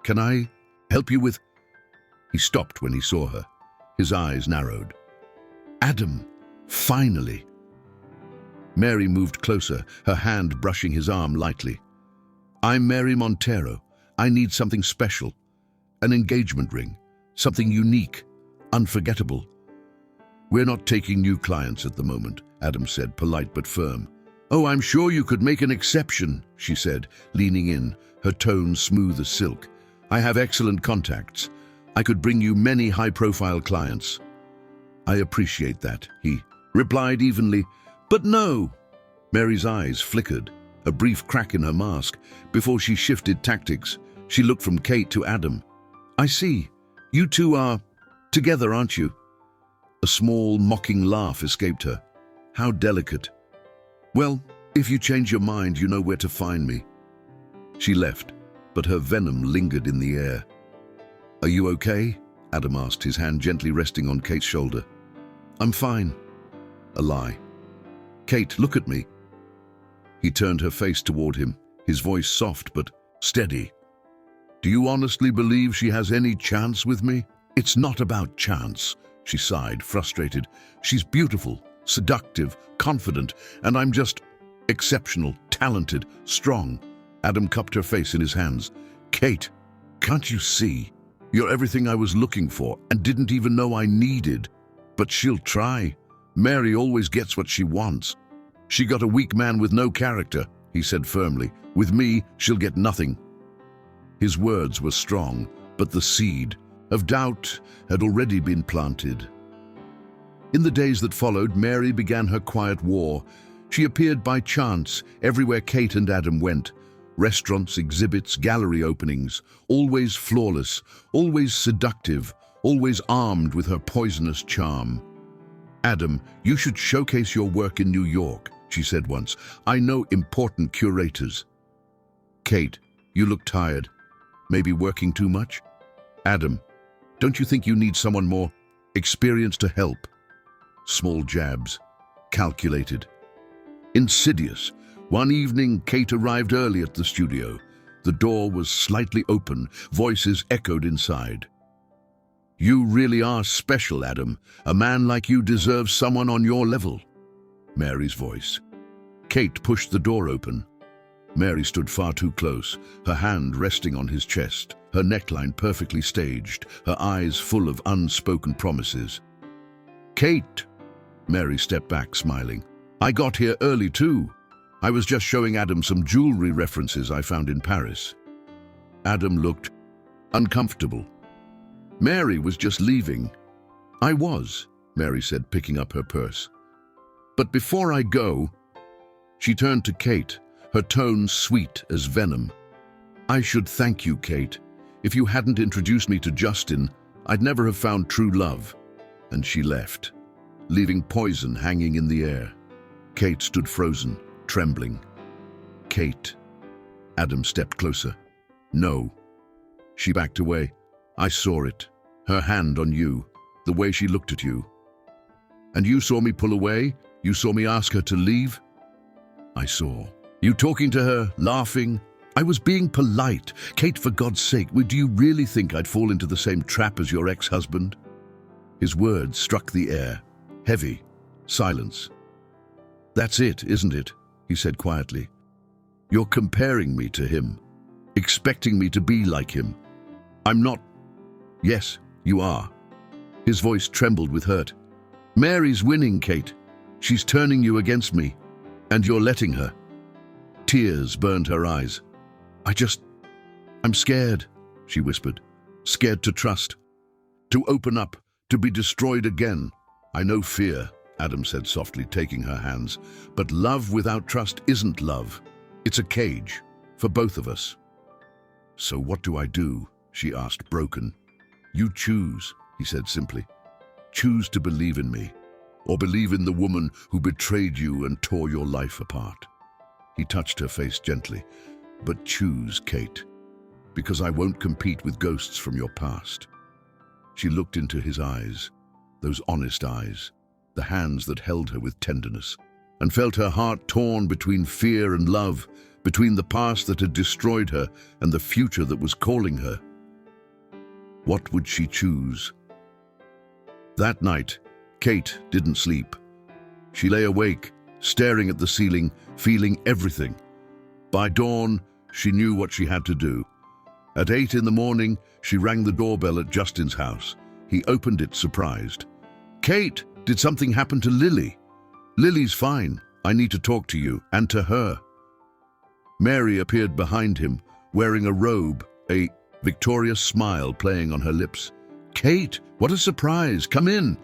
[SPEAKER 1] "Can I help you with—" He stopped when he saw her. His eyes narrowed. "Adam, finally." Mary moved closer, her hand brushing his arm lightly. "I'm Mary Montero. I need something special. An engagement ring. Something unique, unforgettable." "We're not taking new clients at the moment," Adam said, polite but firm. "Oh, I'm sure you could make an exception," she said, leaning in, her tone smooth as silk. "I have excellent contacts. I could bring you many high-profile clients." "I appreciate that," he replied evenly. "But no." Mary's eyes flickered, a brief crack in her mask. Before she shifted tactics, she looked from Kate to Adam. "I see. You two are together, aren't you?" A small, mocking laugh escaped her. How delicate. "Well, if you change your mind, you know where to find me." She left, but her venom lingered in the air. "Are you okay?" Adam asked, his hand gently resting on Kate's shoulder. "I'm fine." A lie. "Kate, look at me." He turned her face toward him, his voice soft but steady. "Do you honestly believe she has any chance with me?" "It's not about chance," she sighed, frustrated. "She's beautiful, seductive, confident, and I'm just exceptional, talented, strong." Adam cupped her face in his hands. "Kate, can't you see? You're everything I was looking for and didn't even know I needed. But she'll try. Mary always gets what she wants." "She got a weak man with no character," he said firmly. "With me, she'll get nothing." His words were strong, but the seed of doubt had already been planted. In the days that followed, Mary began her quiet war. She appeared by chance everywhere Kate and Adam went. Restaurants, exhibits, gallery openings, always flawless, always seductive, always armed with her poisonous charm. "Adam, you should showcase your work in New York," she said once. "I know important curators." "Kate, you look tired. Maybe working too much?" "Adam, don't you think you need someone more experienced to help?" Small jabs, calculated, insidious. One evening, Kate arrived early at the studio. The door was slightly open, voices echoed inside. "You really are special, Adam. A man like you deserves someone on your level." Mary's voice. Kate pushed the door open. Mary stood far too close, her hand resting on his chest, her neckline perfectly staged, her eyes full of unspoken promises. "Kate!" Mary stepped back, smiling. "I got here early too. I was just showing Adam some jewelry references I found in Paris." Adam looked uncomfortable. Mary was just leaving. "I was," Mary said, picking up her purse. "But before I go—" She turned to Kate, her tone sweet as venom. "I should thank you, Kate. If you hadn't introduced me to Justin, I'd never have found true love." And she left, leaving poison hanging in the air. Kate stood frozen, trembling. "Kate." Adam stepped closer. "No." She backed away. "I saw it. Her hand on you. The way she looked at you." "And you saw me pull away? You saw me ask her to leave?" "I saw. You talking to her, laughing, I was being polite. Kate, for God's sake, do you really think I'd fall into the same trap as your ex-husband? His words struck the air. Heavy. Silence. That's it, isn't it? He said quietly. You're comparing me to him, expecting me to be like him. I'm not. Yes, you are. His voice trembled with hurt. Mary's winning, Kate. She's turning you against me, and you're letting her. Tears burned her eyes. I'm scared, she whispered. Scared to trust, to open up, to be destroyed again. I know fear, Adam said softly, taking her hands. But love without trust isn't love. It's a cage, for both of us. So what do I do? She asked, broken. You choose, he said simply. Choose to believe in me, or believe in the woman who betrayed you and tore your life apart. He touched her face gently. But choose, Kate, because I won't compete with ghosts from your past. She looked into his eyes, those honest eyes, the hands that held her with tenderness, and felt her heart torn between fear and love, between the past that had destroyed her and the future that was calling her. What would she choose? That night, Kate didn't sleep. She lay awake, staring at the ceiling, feeling everything. By dawn, she knew what she had to do. At 8 in the morning, she rang the doorbell at Justin's house. He opened it, surprised. Kate, did something happen to Lily? Lily's fine. I need to talk to you, and to her. Mary appeared behind him, wearing a robe, a victorious smile playing on her lips. Kate, what a surprise. Come in.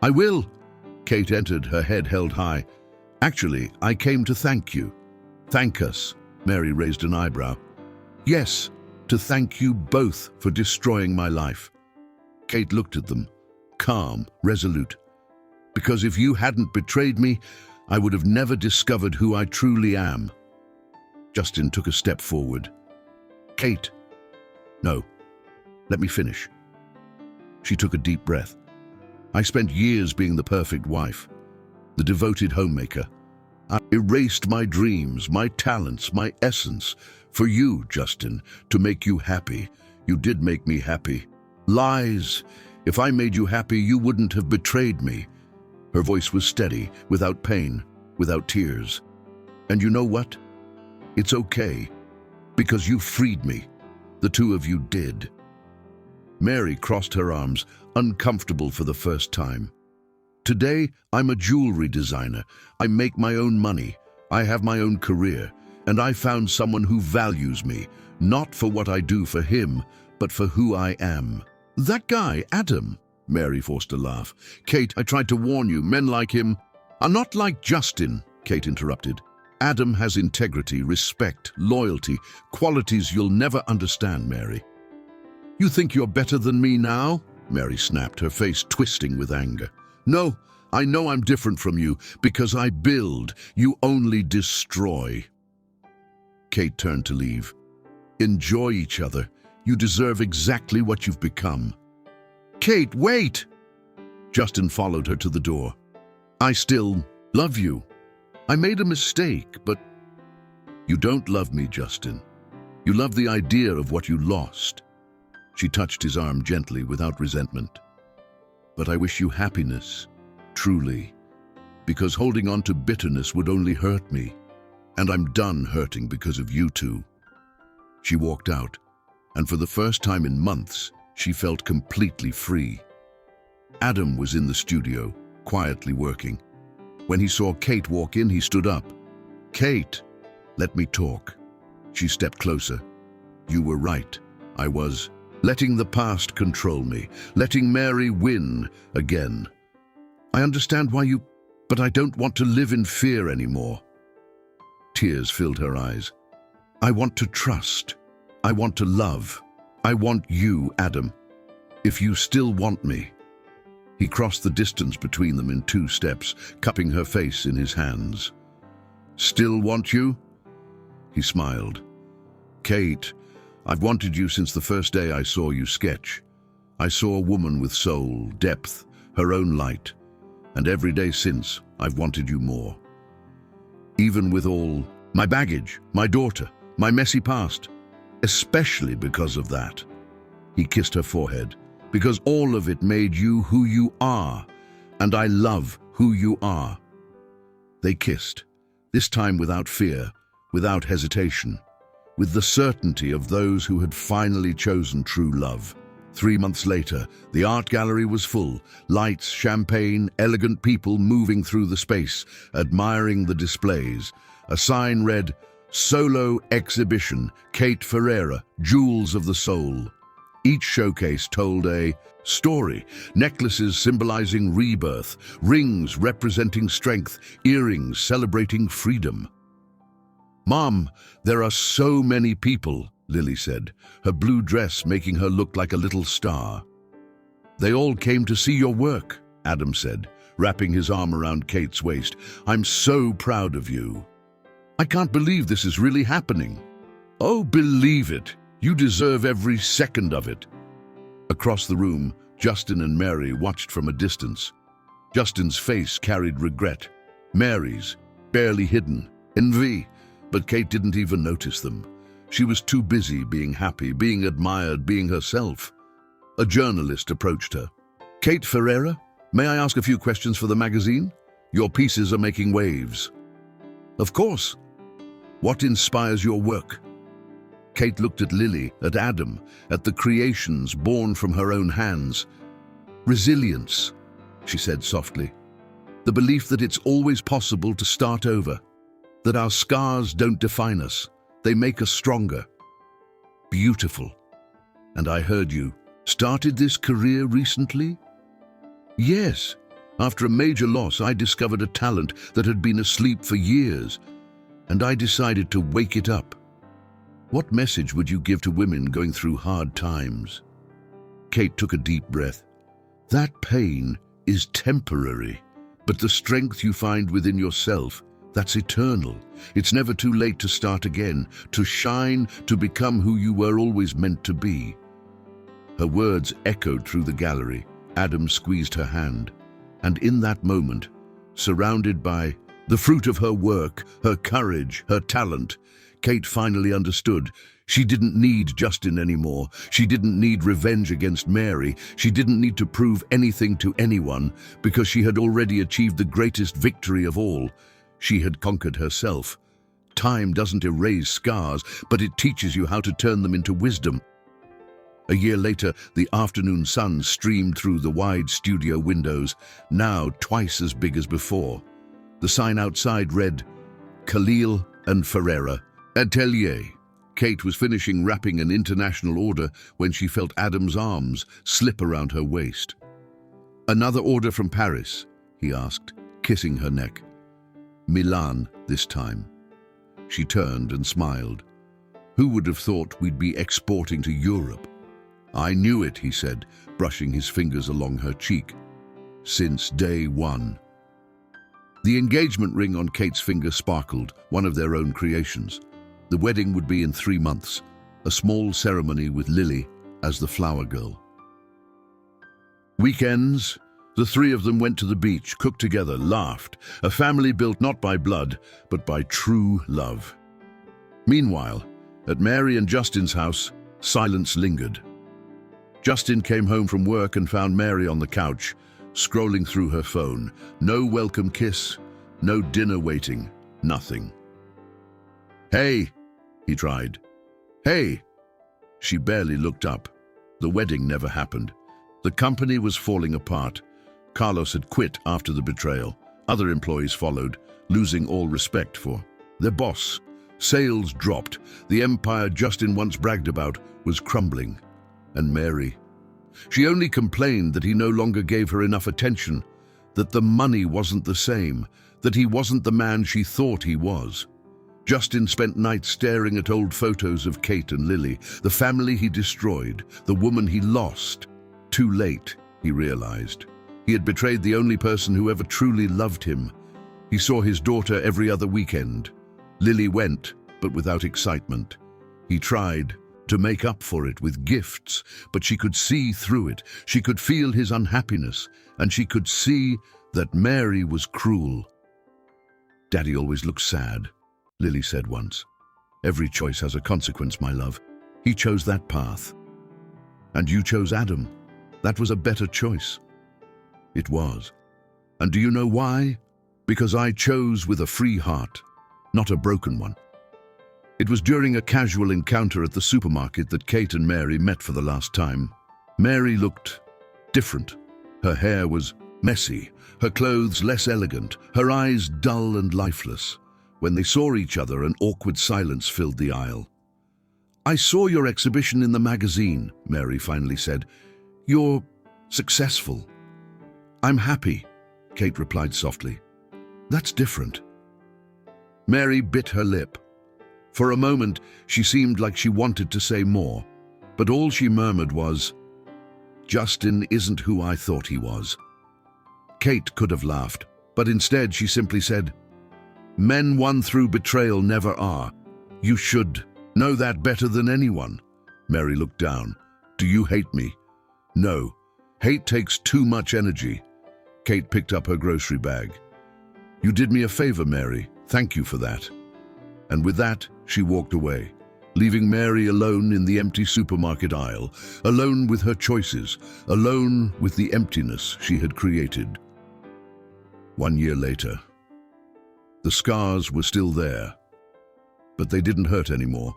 [SPEAKER 1] I will. Kate entered, her head held high. Actually, I came to thank you. Thank us. Mary raised an eyebrow. Yes, to thank you both for destroying my life. Kate looked at them, calm, resolute. Because if you hadn't betrayed me, I would have never discovered who I truly am. Justin took a step forward. Kate. No, let me finish. She took a deep breath. I spent years being the perfect wife, the devoted homemaker. I erased my dreams, my talents, my essence for you, Justin, to make you happy. You did make me happy. Lies. If I made you happy, you wouldn't have betrayed me. Her voice was steady, without pain, without tears. And you know what? It's okay, because you freed me. The two of you did. Mary crossed her arms, uncomfortable for the first time. Today, I'm a jewelry designer. I make my own money. I have my own career. And I found someone who values me, not for what I do for him, but for who I am. That guy, Adam. Mary forced a laugh. Kate, I tried to warn you, men like him are not like Justin, Kate interrupted. Adam has integrity, respect, loyalty, qualities you'll never understand, Mary. You think you're better than me now? Mary snapped, her face twisting with anger. No, I know I'm different from you because I build, you only destroy. Kate turned to leave. Enjoy each other. You deserve exactly what you've become. Kate, wait! Justin followed her to the door. I still love you. I made a mistake, but you don't love me, Justin. You love the idea of what you lost. She touched his arm gently, without resentment. But I wish you happiness, truly, because holding on to bitterness would only hurt me, and I'm done hurting because of you two. She walked out, and for the first time in months, she felt completely free. Adam was in the studio, quietly working. When he saw Kate walk in, he stood up. Kate, let me talk. She stepped closer. You were right. I was letting the past control me, letting Mary win again. I understand why you, but I don't want to live in fear anymore. Tears filled her eyes. I want to trust. I want to love. I want you, Adam. If you still want me. He crossed the distance between them in 2 steps, cupping her face in his hands. Still want you? He smiled. Kate, I've wanted you since the first day I saw you sketch. I saw a woman with soul, depth, her own light. And every day since, I've wanted you more. Even with all my baggage, my daughter, My messy past, especially because of that. He kissed her forehead. Because all of it made you who you are, and I love who you are. They kissed, this time without fear, without hesitation, with the certainty of those who had finally chosen true love. 3 months later, the art gallery was full, lights, champagne, elegant people moving through the space, admiring the displays. A sign read, "Solo Exhibition, Kate Ferreira, Jewels of the Soul." Each showcase told a story, necklaces symbolizing rebirth, rings representing strength, earrings celebrating freedom. "Mom, there are so many people," Lily said, her blue dress making her look like a little star. "They all came to see your work," Adam said, wrapping his arm around Kate's waist. "I'm so proud of you. I can't believe this is really happening." "Oh, believe it. You deserve every second of it." Across the room, Justin and Mary watched from a distance. Justin's face carried regret. Mary's, barely hidden, envy, but Kate didn't even notice them. She was too busy being happy, being admired, being herself. A journalist approached her. "Kate Ferreira, may I ask a few questions for the magazine? Your pieces are making waves." "Of course. What inspires your work?" Kate looked at Lily, at Adam, at the creations born from her own hands. "Resilience," she said softly. "The belief that it's always possible to start over, that our scars don't define us, they make us stronger." "Beautiful. And I heard you started this career recently?" "Yes. After a major loss, I discovered a talent that had been asleep for years, and I decided to wake it up." "What message would you give to women going through hard times?" Kate took a deep breath. "That pain is temporary, but the strength you find within yourself, that's eternal. It's never too late to start again, to shine, to become who you were always meant to be." Her words echoed through the gallery. Adam squeezed her hand, and in that moment, surrounded by the fruit of her work, her courage, her talent, Kate finally understood. She didn't need Justin anymore. She didn't need revenge against Mary. She didn't need to prove anything to anyone, because she had already achieved the greatest victory of all. She had conquered herself. Time doesn't erase scars, but it teaches you how to turn them into wisdom. A year later, the afternoon sun streamed through the wide studio windows, now twice as big as before. The sign outside read, "Khalil and Ferreira, Atelier." Kate was finishing wrapping an international order when she felt Adam's arms slip around her waist. "Another order from Paris?" he asked, kissing her neck. "Milan this time." She turned and smiled. "Who would have thought we'd be exporting to Europe?" "I knew it," he said, brushing his fingers along her cheek. "Since day one." The engagement ring on Kate's finger sparkled, one of their own creations. The wedding would be in 3 months, a small ceremony with Lily as the flower girl. Weekends, the three of them went to the beach, cooked together, laughed, a family built not by blood, but by true love. Meanwhile, at Mary and Justin's house, silence lingered. Justin came home from work and found Mary on the couch, scrolling through her phone. No welcome kiss, no dinner waiting, nothing. "Hey," he tried. "Hey." She barely looked up. The wedding never happened. The company was falling apart. Carlos had quit after the betrayal. Other employees followed, losing all respect for their boss. Sales dropped. The empire Justin once bragged about was crumbling. And Mary? She only complained that he no longer gave her enough attention, that the money wasn't the same, that he wasn't the man she thought he was. Justin spent nights staring at old photos of Kate and Lily, the family he destroyed, the woman he lost. Too late, he realized. He had betrayed the only person who ever truly loved him. He saw his daughter every other weekend. Lily went, but without excitement. He tried to make up for it with gifts, but she could see through it. She could feel his unhappiness, and she could see that Mary was cruel. "Daddy always looks sad," Lily said once. Every choice has a consequence, my love. He chose that path. And you chose Adam. That was a better choice. It was. And do you know why? Because I chose with a free heart, not a broken one. It was during a casual encounter at the supermarket that Kate and Mary met for the last time. Mary looked different. Her hair was messy, her clothes less elegant, her eyes dull and lifeless. When they saw each other, an awkward silence filled the aisle. "I saw your exhibition in the magazine," Mary finally said. "You're successful." "I'm happy," Kate replied softly. "That's different." Mary bit her lip. For a moment, she seemed like she wanted to say more, but all she murmured was, "Justin isn't who I thought he was." Kate could have laughed, but instead she simply said, "Men won through betrayal never are. You should know that better than anyone." Mary looked down. "Do you hate me?" "No. Hate takes too much energy." Kate picked up her grocery bag. "You did me a favor, Mary. Thank you for that." And with that, she walked away, leaving Mary alone in the empty supermarket aisle, alone with her choices, alone with the emptiness she had created. 1 year later. The scars were still there, but they didn't hurt anymore.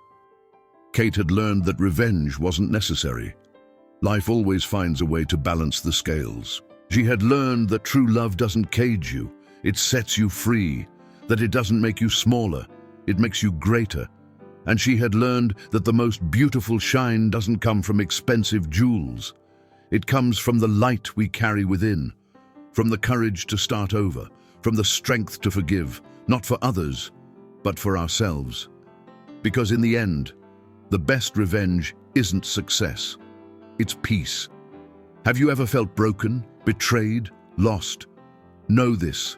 [SPEAKER 1] Kate had learned that revenge wasn't necessary. Life always finds a way to balance the scales. She had learned that true love doesn't cage you, it sets you free, that it doesn't make you smaller, it makes you greater. And she had learned that the most beautiful shine doesn't come from expensive jewels. It comes from the light we carry within, from the courage to start over, from the strength to forgive, not for others, but for ourselves. Because in the end, the best revenge isn't success, it's peace. Have you ever felt broken, betrayed, lost? Know this.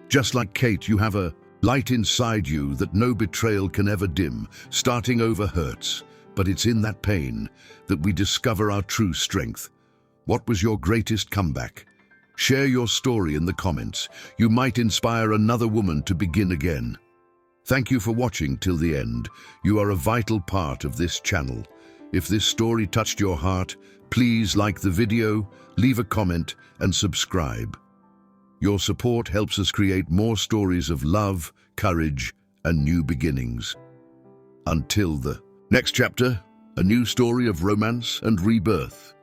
[SPEAKER 1] Just like Kate, you have a light inside you that no betrayal can ever dim. Starting over hurts, but it's in that pain that we discover our true strength. What was your greatest comeback? Share your story in the comments. You might inspire another woman to begin again. Thank you for watching till the end. You are a vital part of this channel. If this story touched your heart, please like the video, leave a comment, and subscribe. Your support helps us create more stories of love, courage, and new beginnings. Until the next chapter, a new story of romance and rebirth.